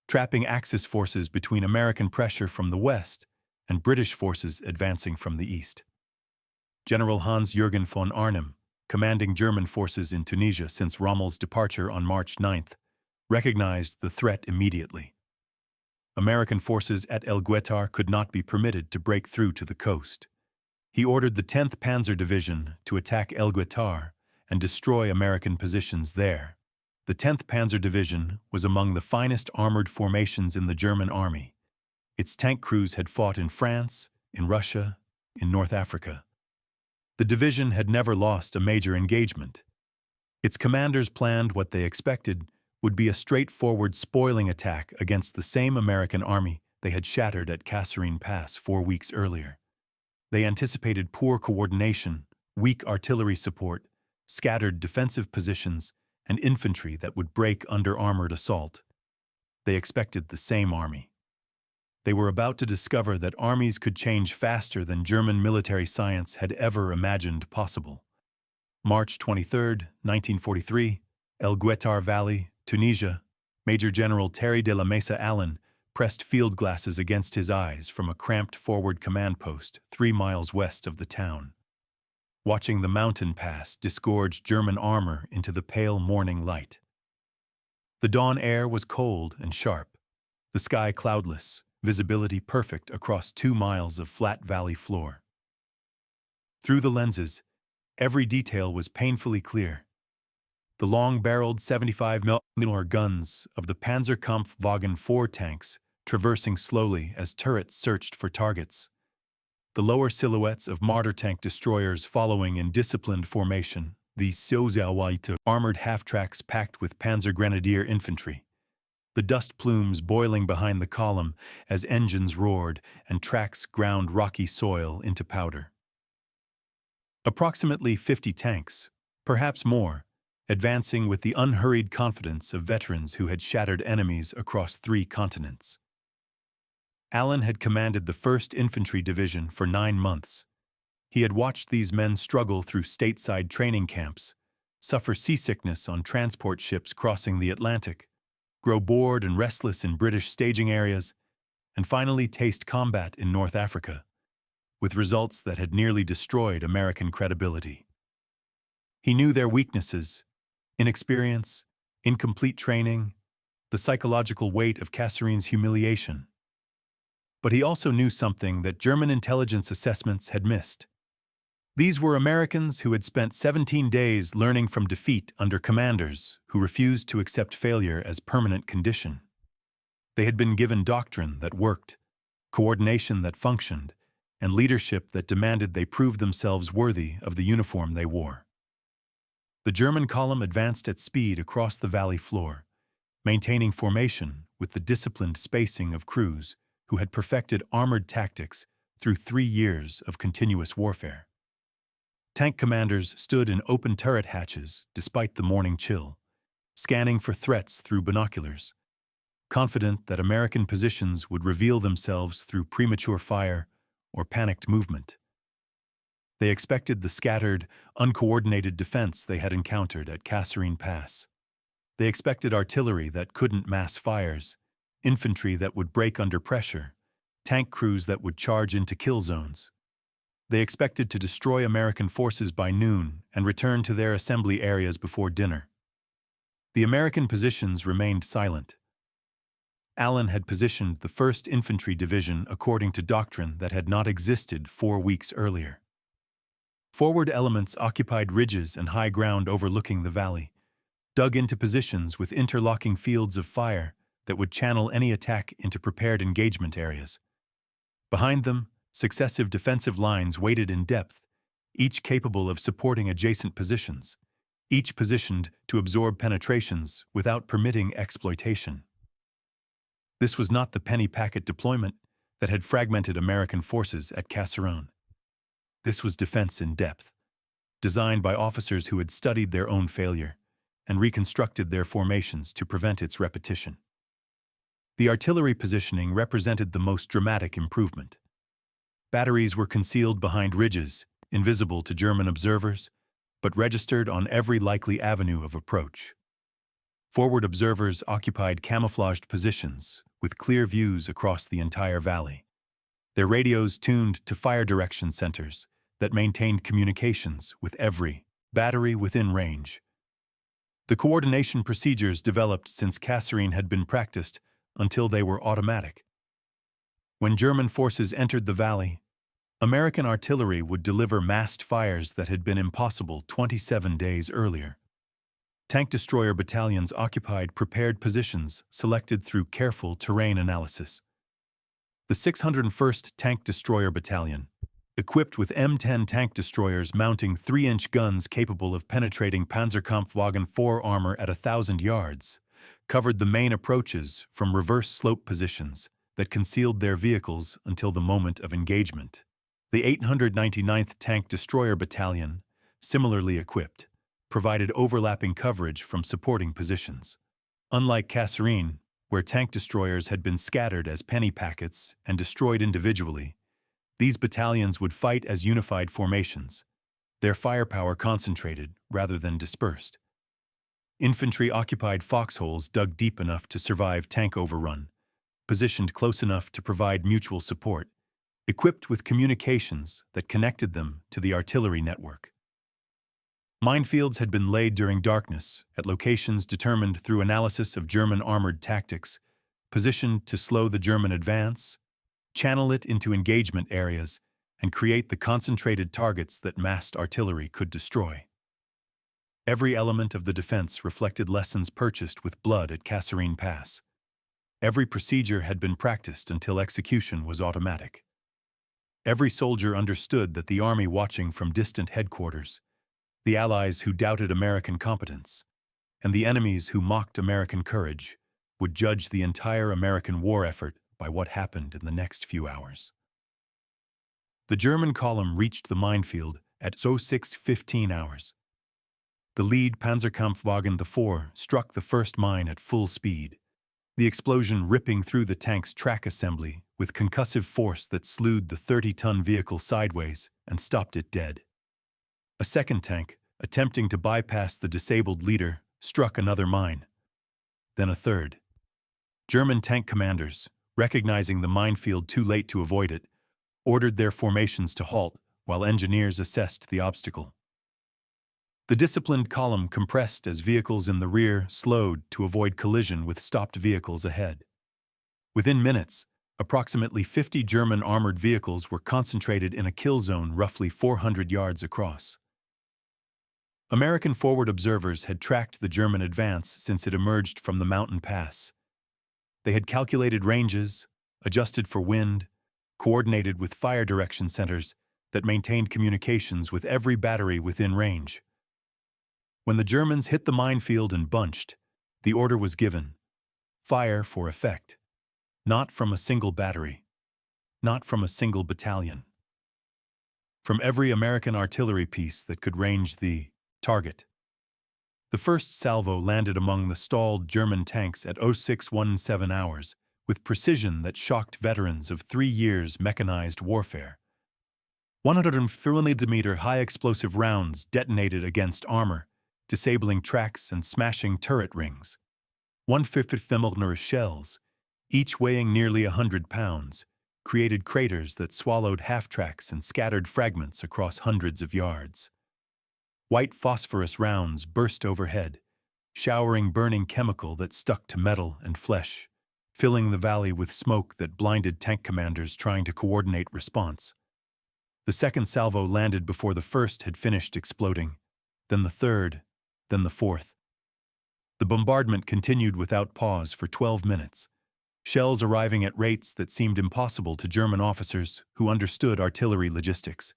trapping Axis forces between American pressure from the west and British forces advancing from the east. General Hans-Jürgen von Arnim, commanding German forces in Tunisia since Rommel's departure on March 9th, recognized the threat immediately. American forces at El Guettar could not be permitted to break through to the coast. He ordered the 10th Panzer Division to attack El Guettar and destroy American positions there. The 10th Panzer Division was among the finest armored formations in the German army. Its tank crews had fought in France, in Russia, in North Africa. The division had never lost a major engagement. Its commanders planned what they expected would be a straightforward spoiling attack against the same American army they had shattered at Kasserine Pass 4 weeks earlier. They anticipated poor coordination, weak artillery support, scattered defensive positions, and infantry that would break under armored assault. They expected the same army. They were about to discover that armies could change faster than German military science had ever imagined possible. March 23, 1943, El Guettar Valley, Tunisia, Major General Terry de la Mesa Allen pressed field glasses against his eyes from a cramped forward command post 3 miles west of the town. Watching the mountain pass disgorge German armor into the pale morning light. The dawn air was cold and sharp, the sky cloudless, visibility perfect across 2 miles of flat valley floor. Through the lenses, every detail was painfully clear. The long-barreled 75mm guns of the Panzerkampfwagen 4 tanks traversing slowly as turrets searched for targets. The lower silhouettes of mortar tank destroyers following in disciplined formation, the Sozialweite armored half-tracks packed with Panzer Grenadier infantry. The dust plumes boiling behind the column as engines roared and tracks ground rocky soil into powder. Approximately 50 tanks, perhaps more, advancing with the unhurried confidence of veterans who had shattered enemies across 3 continents. Allen had commanded the 1st Infantry Division for 9 months. He had watched these men struggle through stateside training camps, suffer seasickness on transport ships crossing the Atlantic, grow bored and restless in British staging areas, and finally taste combat in North Africa, with results that had nearly destroyed American credibility. He knew their weaknesses: inexperience, incomplete training, the psychological weight of Kasserine's humiliation. But he also knew something that German intelligence assessments had missed. These were Americans who had spent 17 days learning from defeat under commanders who refused to accept failure as permanent condition. They had been given doctrine that worked, coordination that functioned, and leadership that demanded they prove themselves worthy of the uniform they wore. The German column advanced at speed across the valley floor, maintaining formation with the disciplined spacing of crews who had perfected armored tactics through 3 years of continuous warfare. Tank commanders stood in open turret hatches despite the morning chill, scanning for threats through binoculars, confident that American positions would reveal themselves through premature fire or panicked movement. They expected the scattered, uncoordinated defense they had encountered at Kasserine Pass. They expected artillery that couldn't mass fires, infantry that would break under pressure, tank crews that would charge into kill zones. They expected to destroy American forces by noon and return to their assembly areas before dinner. The American positions remained silent. Allen had positioned the 1st Infantry Division according to doctrine that had not existed 4 weeks earlier. Forward elements occupied ridges and high ground overlooking the valley, dug into positions with interlocking fields of fire that would channel any attack into prepared engagement areas. Behind them, successive defensive lines waited in depth, each capable of supporting adjacent positions, each positioned to absorb penetrations without permitting exploitation. This was not the penny packet deployment that had fragmented American forces at Kasserine. This was defense in depth, designed by officers who had studied their own failure and reconstructed their formations to prevent its repetition. The artillery positioning represented the most dramatic improvement. Batteries were concealed behind ridges, invisible to German observers, but registered on every likely avenue of approach. Forward observers occupied camouflaged positions with clear views across the entire valley, their radios tuned to fire direction centers that maintained communications with every battery within range. The coordination procedures developed since Kasserine had been practiced until they were automatic. When German forces entered the valley, American artillery would deliver massed fires that had been impossible 27 days earlier. Tank destroyer battalions occupied prepared positions selected through careful terrain analysis. The 601st Tank Destroyer Battalion, equipped with M10 tank destroyers mounting 3-inch guns capable of penetrating Panzerkampfwagen 4 armor at 1,000 yards, covered the main approaches from reverse slope positions that concealed their vehicles until the moment of engagement. The 899th Tank Destroyer Battalion, similarly equipped, provided overlapping coverage from supporting positions. Unlike Kasserine, where tank destroyers had been scattered as penny packets and destroyed individually, these battalions would fight as unified formations, their firepower concentrated rather than dispersed. Infantry occupied foxholes dug deep enough to survive tank overrun, positioned close enough to provide mutual support, equipped with communications that connected them to the artillery network. Minefields had been laid during darkness at locations determined through analysis of German armored tactics, positioned to slow the German advance, channel it into engagement areas, and create the concentrated targets that massed artillery could destroy. Every element of the defense reflected lessons purchased with blood at Kasserine Pass. Every procedure had been practiced until execution was automatic. Every soldier understood that the army watching from distant headquarters, the allies who doubted American competence, and the enemies who mocked American courage, would judge the entire American war effort by what happened in the next few hours. The German column reached the minefield at 06:15 hours. The lead Panzerkampfwagen 4 struck the first mine at full speed, the explosion ripping through the tank's track assembly with concussive force that slewed the 30-ton vehicle sideways and stopped it dead. A second tank, attempting to bypass the disabled leader, struck another mine. Then a third. German tank commanders, recognizing the minefield too late to avoid it, ordered their formations to halt while engineers assessed the obstacle. The disciplined column compressed as vehicles in the rear slowed to avoid collision with stopped vehicles ahead. Within minutes, Approximately 50 German armored vehicles were concentrated in a kill zone roughly 400 yards across. American forward observers had tracked the German advance since it emerged from the mountain pass. They had calculated ranges, adjusted for wind, coordinated with fire direction centers that maintained communications with every battery within range. When the Germans hit the minefield and bunched, the order was given: fire for effect. Not from a single battery, not from a single battalion. From every American artillery piece that could range the target. The first salvo landed among the stalled German tanks at 0617 hours, with precision that shocked veterans of 3 years' mechanized warfare. 150mm high-explosive rounds detonated against armor, disabling tracks and smashing turret rings. 150mm shells, each weighing nearly 100 pounds, created craters that swallowed half-tracks and scattered fragments across hundreds of yards. White phosphorus rounds burst overhead, showering burning chemical that stuck to metal and flesh, filling the valley with smoke that blinded tank commanders trying to coordinate response. The second salvo landed before the first had finished exploding, then the third, then the fourth. The bombardment continued without pause for 12 minutes, shells arriving at rates that seemed impossible to German officers who understood artillery logistics.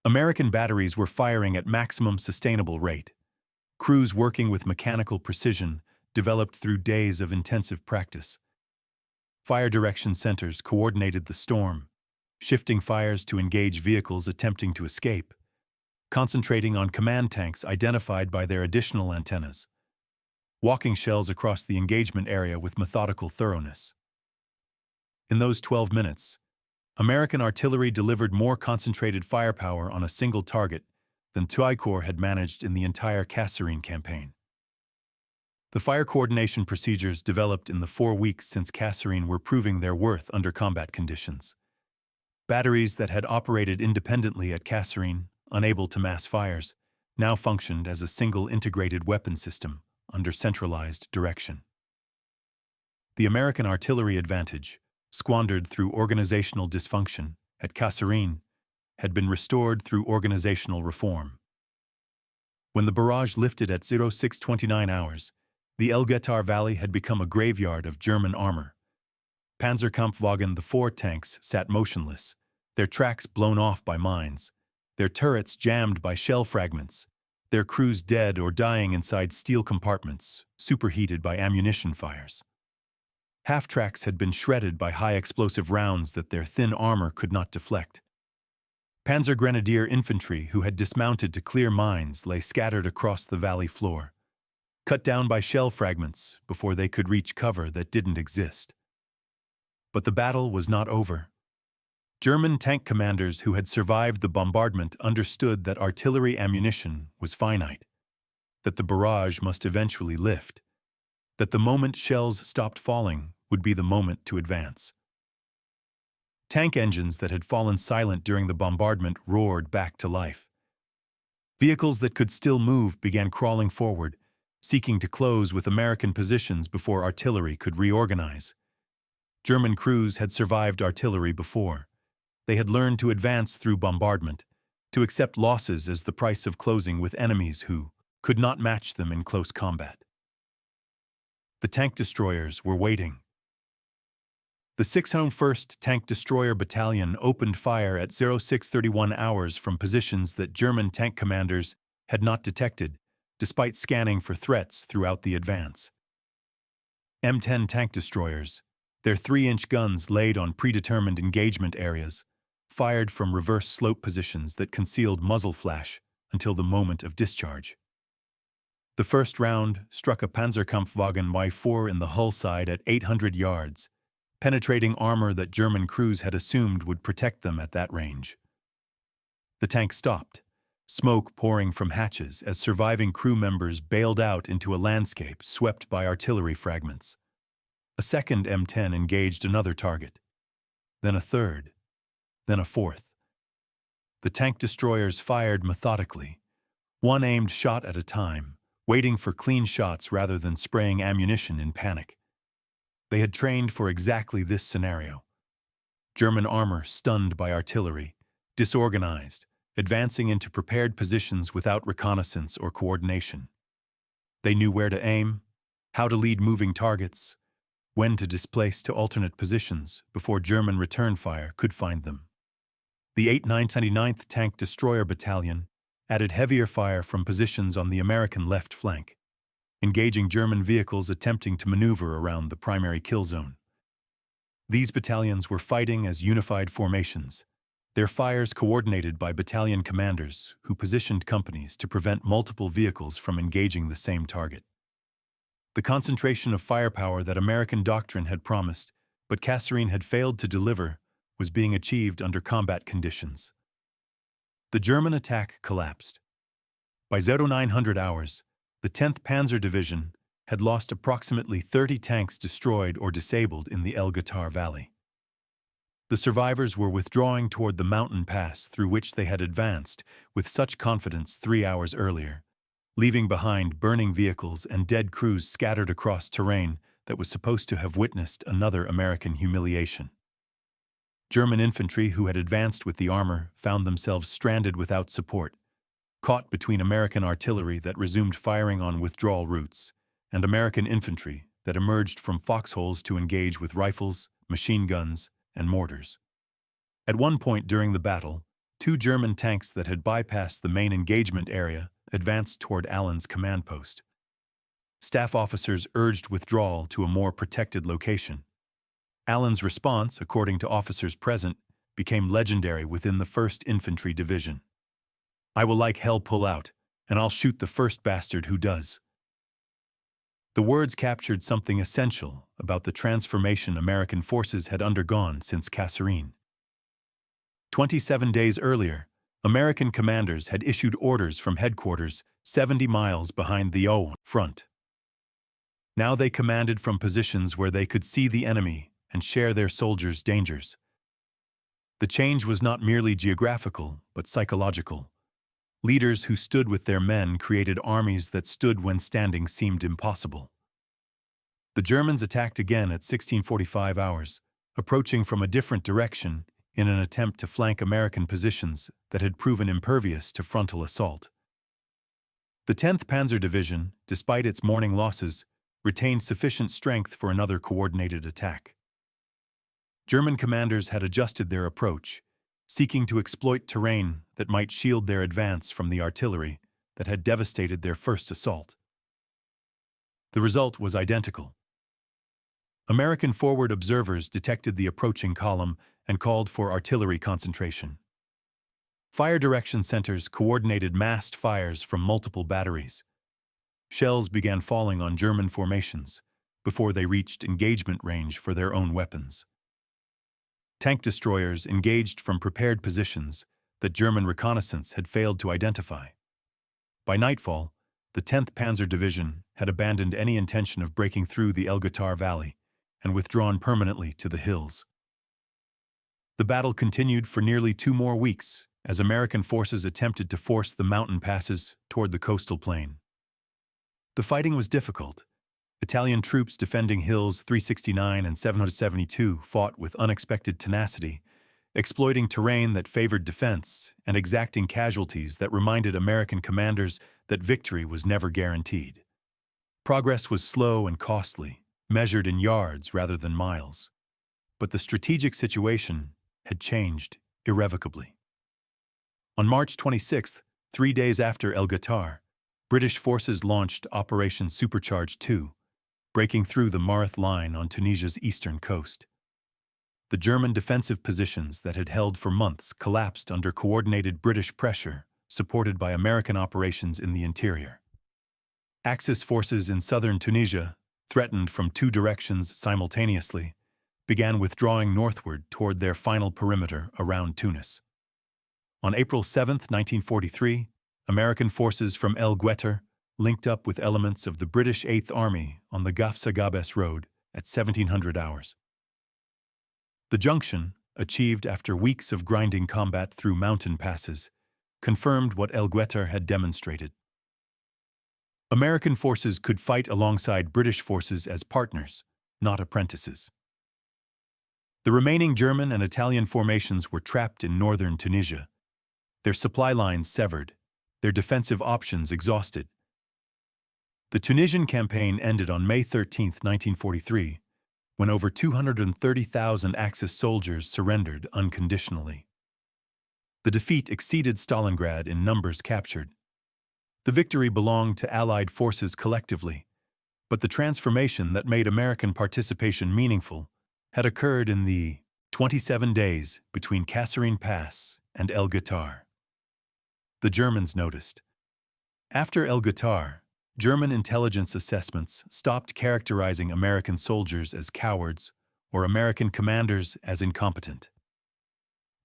American batteries were firing at maximum sustainable rate, crews working with mechanical precision developed through days of intensive practice. Fire direction centers coordinated the storm, shifting fires to engage vehicles attempting to escape, concentrating on command tanks identified by their additional antennas, walking shells across the engagement area with methodical thoroughness. In those 12 minutes, American artillery delivered more concentrated firepower on a single target than TI Corps had managed in the entire Kasserine campaign. The fire coordination procedures developed in the 4 weeks since Kasserine were proving their worth under combat conditions. Batteries that had operated independently at Kasserine, unable to mass fires, now functioned as a single integrated weapon system under centralized direction. The American artillery advantage, squandered through organizational dysfunction at Kasserine, had been restored through organizational reform. When the barrage lifted at 0629 hours, the Guettar Valley had become a graveyard of German armor. Panzerkampfwagen, the 4 tanks, sat motionless, their tracks blown off by mines, their turrets jammed by shell fragments, their crews dead or dying inside steel compartments, superheated by ammunition fires. Half-tracks had been shredded by high-explosive rounds that their thin armor could not deflect. Panzer Grenadier infantry who had dismounted to clear mines lay scattered across the valley floor, cut down by shell fragments before they could reach cover that didn't exist. But the battle was not over. German tank commanders who had survived the bombardment understood that artillery ammunition was finite, that the barrage must eventually lift, that the moment shells stopped falling would be the moment to advance. Tank engines that had fallen silent during the bombardment roared back to life. Vehicles that could still move began crawling forward, seeking to close with American positions before artillery could reorganize. German crews had survived artillery before. They had learned to advance through bombardment, to accept losses as the price of closing with enemies who could not match them in close combat. The tank destroyers were waiting. The 601st Tank Destroyer Battalion opened fire at 0631 hours from positions that German tank commanders had not detected, despite scanning for threats throughout the advance. M10 tank destroyers, their 3-inch guns laid on predetermined engagement areas, fired from reverse slope positions that concealed muzzle flash until the moment of discharge. The first round struck a Panzerkampfwagen Y4 in the hull side at 800 yards, penetrating armor that German crews had assumed would protect them at that range. The tank stopped, smoke pouring from hatches as surviving crew members bailed out into a landscape swept by artillery fragments. A second M10 engaged another target, then a third, then a fourth. The tank destroyers fired methodically, one aimed shot at a time, waiting for clean shots rather than spraying ammunition in panic. They had trained for exactly this scenario. German armor stunned by artillery, disorganized, advancing into prepared positions without reconnaissance or coordination. They knew where to aim, how to lead moving targets, when to displace to alternate positions before German return fire could find them. The 8th Tank Destroyer Battalion added heavier fire from positions on the American left flank, engaging German vehicles attempting to maneuver around the primary kill zone. These battalions were fighting as unified formations, their fires coordinated by battalion commanders who positioned companies to prevent multiple vehicles from engaging the same target. The concentration of firepower that American Doctrine had promised, but Kasserine had failed to deliver, was being achieved under combat conditions. The German attack collapsed. By 0900 hours, the 10th Panzer Division had lost approximately 30 tanks destroyed or disabled in the Guettar Valley. The survivors were withdrawing toward the mountain pass through which they had advanced with such confidence 3 hours earlier, leaving behind burning vehicles and dead crews scattered across terrain that was supposed to have witnessed another American humiliation. German infantry who had advanced with the armor found themselves stranded without support, caught between American artillery that resumed firing on withdrawal routes and American infantry that emerged from foxholes to engage with rifles, machine guns, and mortars. At one point during the battle, 2 German tanks that had bypassed the main engagement area advanced toward Allen's command post. Staff officers urged withdrawal to a more protected location. Allen's response, according to officers present, became legendary within the 1st Infantry Division. "I will like hell pull out, and I'll shoot the first bastard who does." The words captured something essential about the transformation American forces had undergone since Kasserine. 27 days earlier, American commanders had issued orders from headquarters 70 miles behind the front. Now they commanded from positions where they could see the enemy and share their soldiers' dangers. The change was not merely geographical, but psychological. Leaders who stood with their men created armies that stood when standing seemed impossible. The Germans attacked again at 1645 hours, approaching from a different direction in an attempt to flank American positions that had proven impervious to frontal assault. The 10th Panzer Division, despite its morning losses, retained sufficient strength for another coordinated attack. German commanders had adjusted their approach, seeking to exploit terrain that might shield their advance from the artillery that had devastated their first assault. The result was identical. American forward observers detected the approaching column and called for artillery concentration. Fire direction centers coordinated massed fires from multiple batteries. Shells began falling on German formations before they reached engagement range for their own weapons. Tank destroyers engaged from prepared positions that German reconnaissance had failed to identify. By nightfall, the 10th Panzer Division had abandoned any intention of breaking through the Guettar Valley and withdrawn permanently to the hills. The battle continued for nearly 2 more weeks as American forces attempted to force the mountain passes toward the coastal plain. The fighting was difficult. Italian troops defending Hills 369 and 772 fought with unexpected tenacity, exploiting terrain that favored defense and exacting casualties that reminded American commanders that victory was never guaranteed. Progress was slow and costly, measured in yards rather than miles. But the strategic situation had changed irrevocably. On March 26th, 3 days after Guettar, British forces launched Operation Supercharge 2, breaking through the Mareth Line on Tunisia's eastern coast. The German defensive positions that had held for months collapsed under coordinated British pressure, supported by American operations in the interior. Axis forces in southern Tunisia, threatened from 2 directions simultaneously, began withdrawing northward toward their final perimeter around Tunis. On April 7, 1943, American forces from Guettar linked up with elements of the British 8th Army on the Gafsa-Gabes Road at 1700 hours. The junction, achieved after weeks of grinding combat through mountain passes, confirmed what Guettar had demonstrated. American forces could fight alongside British forces as partners, not apprentices. The remaining German and Italian formations were trapped in northern Tunisia, their supply lines severed, their defensive options exhausted. The Tunisian campaign ended on May 13, 1943, when over 230,000 Axis soldiers surrendered unconditionally. The defeat exceeded Stalingrad in numbers captured. The victory belonged to Allied forces collectively, but the transformation that made American participation meaningful had occurred in the 27 days between Kasserine Pass and El Guettar. The Germans noticed. After El Guettar, German intelligence assessments stopped characterizing American soldiers as cowards or American commanders as incompetent.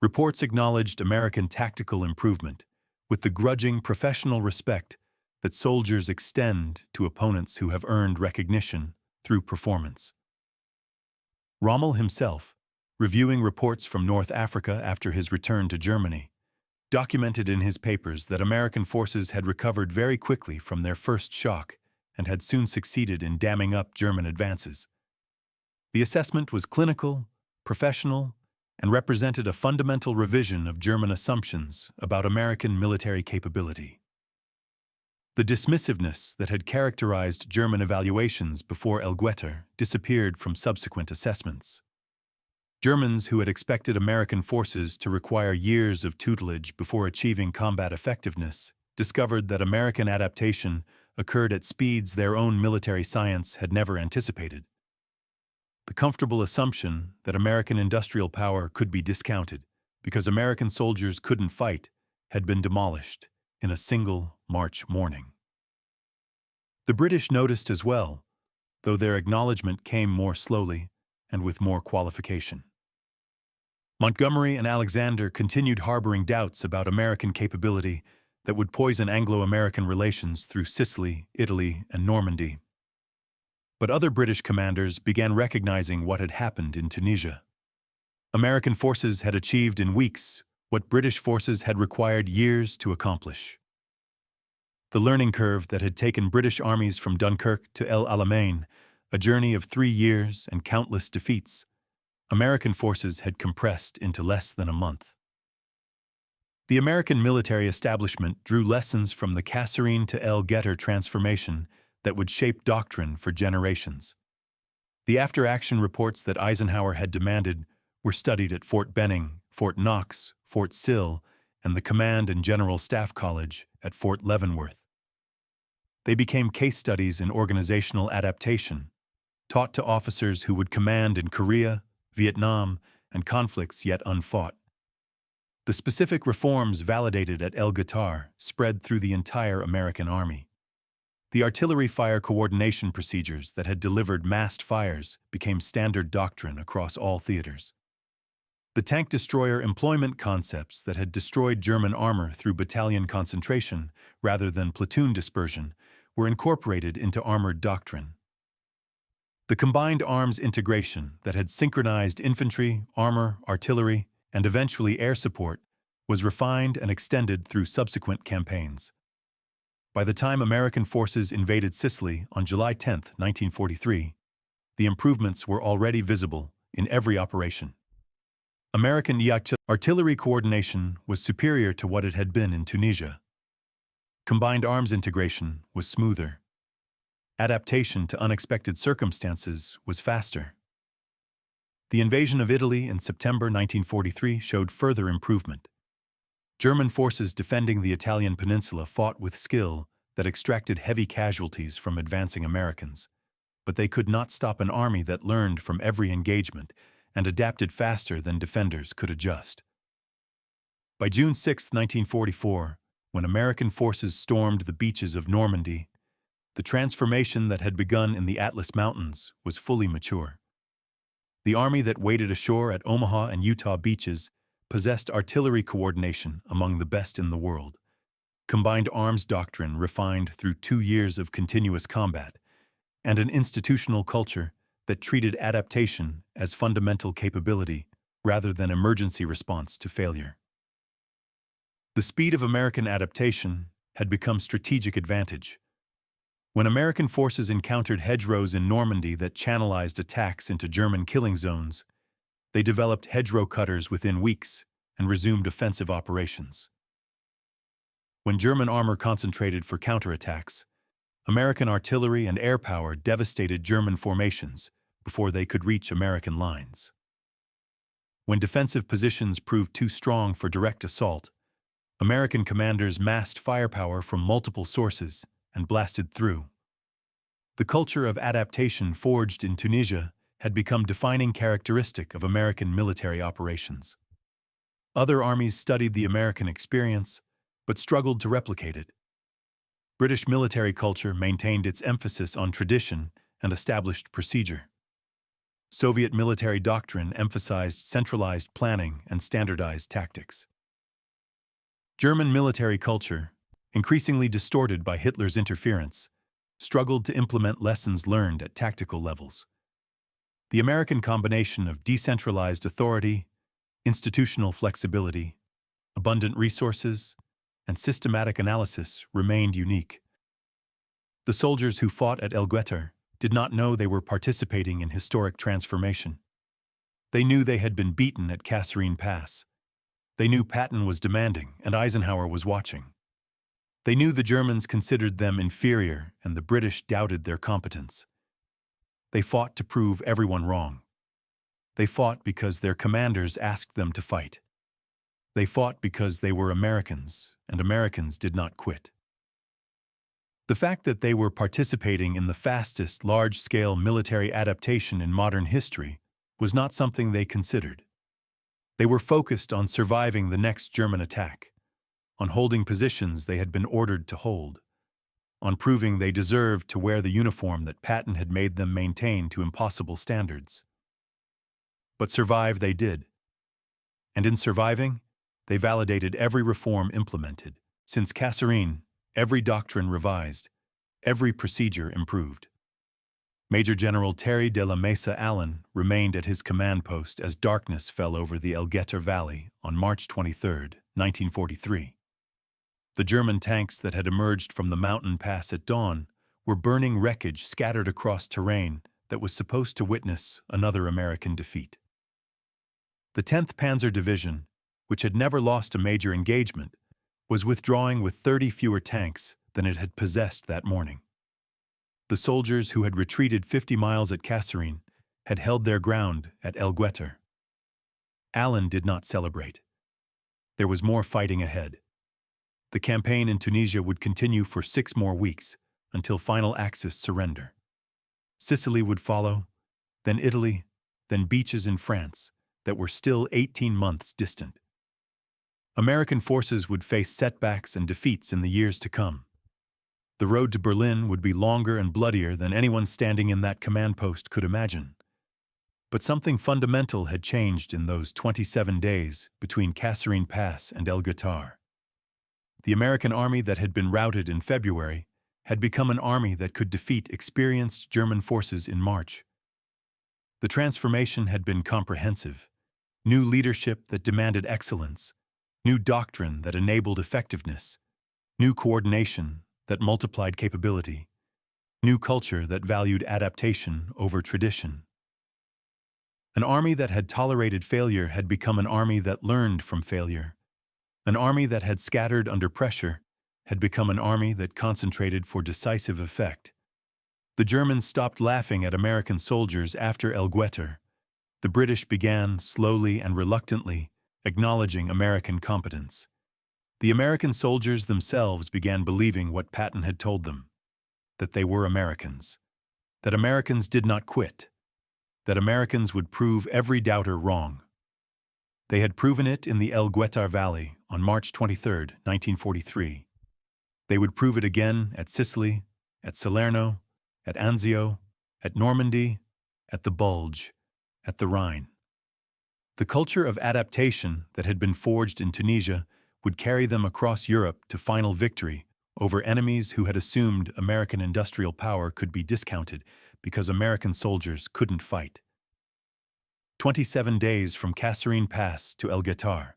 Reports acknowledged American tactical improvement with the grudging professional respect that soldiers extend to opponents who have earned recognition through performance. Rommel himself, reviewing reports from North Africa after his return to Germany, documented in his papers that American forces had recovered very quickly from their first shock and had soon succeeded in damming up German advances. The assessment was clinical, professional, and represented a fundamental revision of German assumptions about American military capability. The dismissiveness that had characterized German evaluations before El Guettar disappeared from subsequent assessments. Germans who had expected American forces to require years of tutelage before achieving combat effectiveness discovered that American adaptation occurred at speeds their own military science had never anticipated. The comfortable assumption that American industrial power could be discounted because American soldiers couldn't fight had been demolished in a single March morning. The British noticed as well, though their acknowledgement came more slowly and with more qualification. Montgomery and Alexander continued harboring doubts about American capability that would poison Anglo-American relations through Sicily, Italy, and Normandy. But other British commanders began recognizing what had happened in Tunisia. American forces had achieved in weeks what British forces had required years to accomplish. The learning curve that had taken British armies from Dunkirk to El Alamein, a journey of 3 years and countless defeats, American forces had compressed into less than a month. The American military establishment drew lessons from the Kasserine to El Guettar transformation that would shape doctrine for generations. The after-action reports that Eisenhower had demanded were studied at Fort Benning, Fort Knox, Fort Sill, and the Command and General Staff College at Fort Leavenworth. They became case studies in organizational adaptation, taught to officers who would command in Korea, Vietnam, and conflicts yet unfought. The specific reforms validated at El Guettar spread through the entire American Army. The artillery fire coordination procedures that had delivered massed fires became standard doctrine across all theaters. The tank destroyer employment concepts that had destroyed German armor through battalion concentration rather than platoon dispersion were incorporated into armored doctrine. The combined arms integration that had synchronized infantry, armor, artillery, and eventually air support was refined and extended through subsequent campaigns. By the time American forces invaded Sicily on July 10, 1943, the improvements were already visible in every operation. American artillery coordination was superior to what it had been in Tunisia. Combined arms integration was smoother. Adaptation to unexpected circumstances was faster. The invasion of Italy in September 1943 showed further improvement. German forces defending the Italian peninsula fought with skill that extracted heavy casualties from advancing Americans, but they could not stop an army that learned from every engagement and adapted faster than defenders could adjust. By June 6, 1944, when American forces stormed the beaches of Normandy, the transformation that had begun in the Atlas Mountains was fully mature. The army that waited ashore at Omaha and Utah beaches possessed artillery coordination among the best in the world, combined arms doctrine refined through 2 years of continuous combat, and an institutional culture that treated adaptation as fundamental capability rather than emergency response to failure. The speed of American adaptation had become strategic advantage. When American forces encountered hedgerows in Normandy that channelized attacks into German killing zones, they developed hedgerow cutters within weeks and resumed offensive operations. When German armor concentrated for counterattacks, American artillery and air power devastated German formations before they could reach American lines. When defensive positions proved too strong for direct assault, American commanders massed firepower from multiple sources and blasted through. The culture of adaptation forged in Tunisia had become defining characteristic of American military operations. Other armies studied the American experience, but struggled to replicate it. British military culture maintained its emphasis on tradition and established procedure. Soviet military doctrine emphasized centralized planning and standardized tactics. German military culture, increasingly distorted by Hitler's interference, struggled to implement lessons learned at tactical levels. The American combination of decentralized authority, institutional flexibility, abundant resources, and systematic analysis remained unique. The soldiers who fought at Guettar did not know they were participating in historic transformation. They knew they had been beaten at Kasserine Pass. They knew Patton was demanding and Eisenhower was watching. They knew the Germans considered them inferior and the British doubted their competence. They fought to prove everyone wrong. They fought because their commanders asked them to fight. They fought because they were Americans, and Americans did not quit. The fact that they were participating in the fastest large-scale military adaptation in modern history was not something they considered. They were focused on surviving the next German attack, on holding positions they had been ordered to hold, on proving they deserved to wear the uniform that Patton had made them maintain to impossible standards. But survive they did. And in surviving, they validated every reform implemented. Since Kasserine, every doctrine revised, every procedure improved. Major General Terry de la Mesa Allen remained at his command post as darkness fell over the Guettar Valley on March 23, 1943. The German tanks that had emerged from the mountain pass at dawn were burning wreckage scattered across terrain that was supposed to witness another American defeat. The 10th Panzer Division, which had never lost a major engagement, was withdrawing with 30 fewer tanks than it had possessed that morning. The soldiers who had retreated 50 miles at Kasserine had held their ground at Guettar. Allen did not celebrate. There was more fighting ahead. The campaign in Tunisia would continue for 6 more weeks until final Axis surrender. Sicily would follow, then Italy, then beaches in France that were still 18 months distant. American forces would face setbacks and defeats in the years to come. The road to Berlin would be longer and bloodier than anyone standing in that command post could imagine. But something fundamental had changed in those 27 days between Kasserine Pass and Guettar. The American army that had been routed in February had become an army that could defeat experienced German forces in March. The transformation had been comprehensive. New leadership that demanded excellence, new doctrine that enabled effectiveness, new coordination that multiplied capability, new culture that valued adaptation over tradition. An army that had tolerated failure had become an army that learned from failure. An army that had scattered under pressure had become an army that concentrated for decisive effect. The Germans stopped laughing at American soldiers after Guettar. The British began, slowly and reluctantly, acknowledging American competence. The American soldiers themselves began believing what Patton had told them, that they were Americans, that Americans did not quit, that Americans would prove every doubter wrong. They had proven it in the Guettar Valley on March 23, 1943. They would prove it again at Sicily, at Salerno, at Anzio, at Normandy, at the Bulge, at the Rhine. The culture of adaptation that had been forged in Tunisia would carry them across Europe to final victory over enemies who had assumed American industrial power could be discounted because American soldiers couldn't fight. 27 days from Kasserine Pass to Guettar.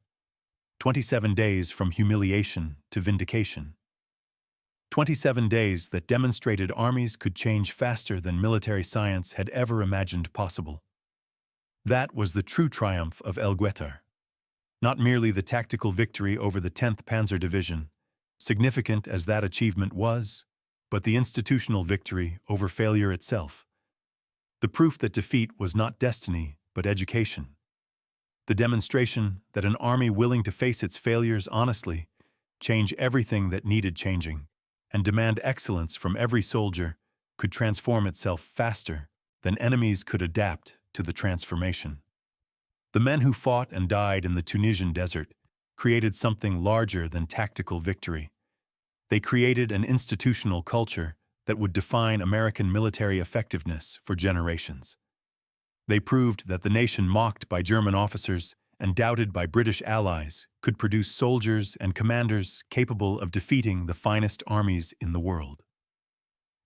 27 days from humiliation to vindication. 27 days that demonstrated armies could change faster than military science had ever imagined possible. That was the true triumph of Guettar. Not merely the tactical victory over the 10th Panzer Division, significant as that achievement was, but the institutional victory over failure itself. The proof that defeat was not destiny, but education. The demonstration that an army willing to face its failures honestly, change everything that needed changing, and demand excellence from every soldier could transform itself faster than enemies could adapt to the transformation. The men who fought and died in the Tunisian desert created something larger than tactical victory. They created an institutional culture that would define American military effectiveness for generations. They proved that the nation mocked by German officers and doubted by British allies could produce soldiers and commanders capable of defeating the finest armies in the world.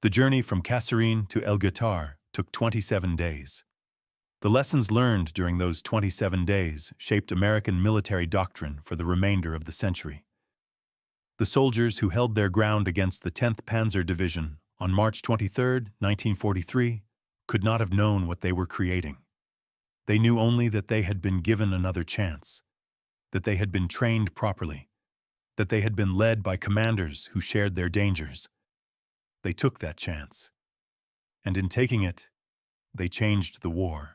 The journey from Kasserine to Guettar took 27 days. The lessons learned during those 27 days shaped American military doctrine for the remainder of the century. The soldiers who held their ground against the 10th Panzer Division on March 23, 1943, could not have known what they were creating. They knew only that they had been given another chance, that they had been trained properly, that they had been led by commanders who shared their dangers. They took that chance, and in taking it, they changed the war.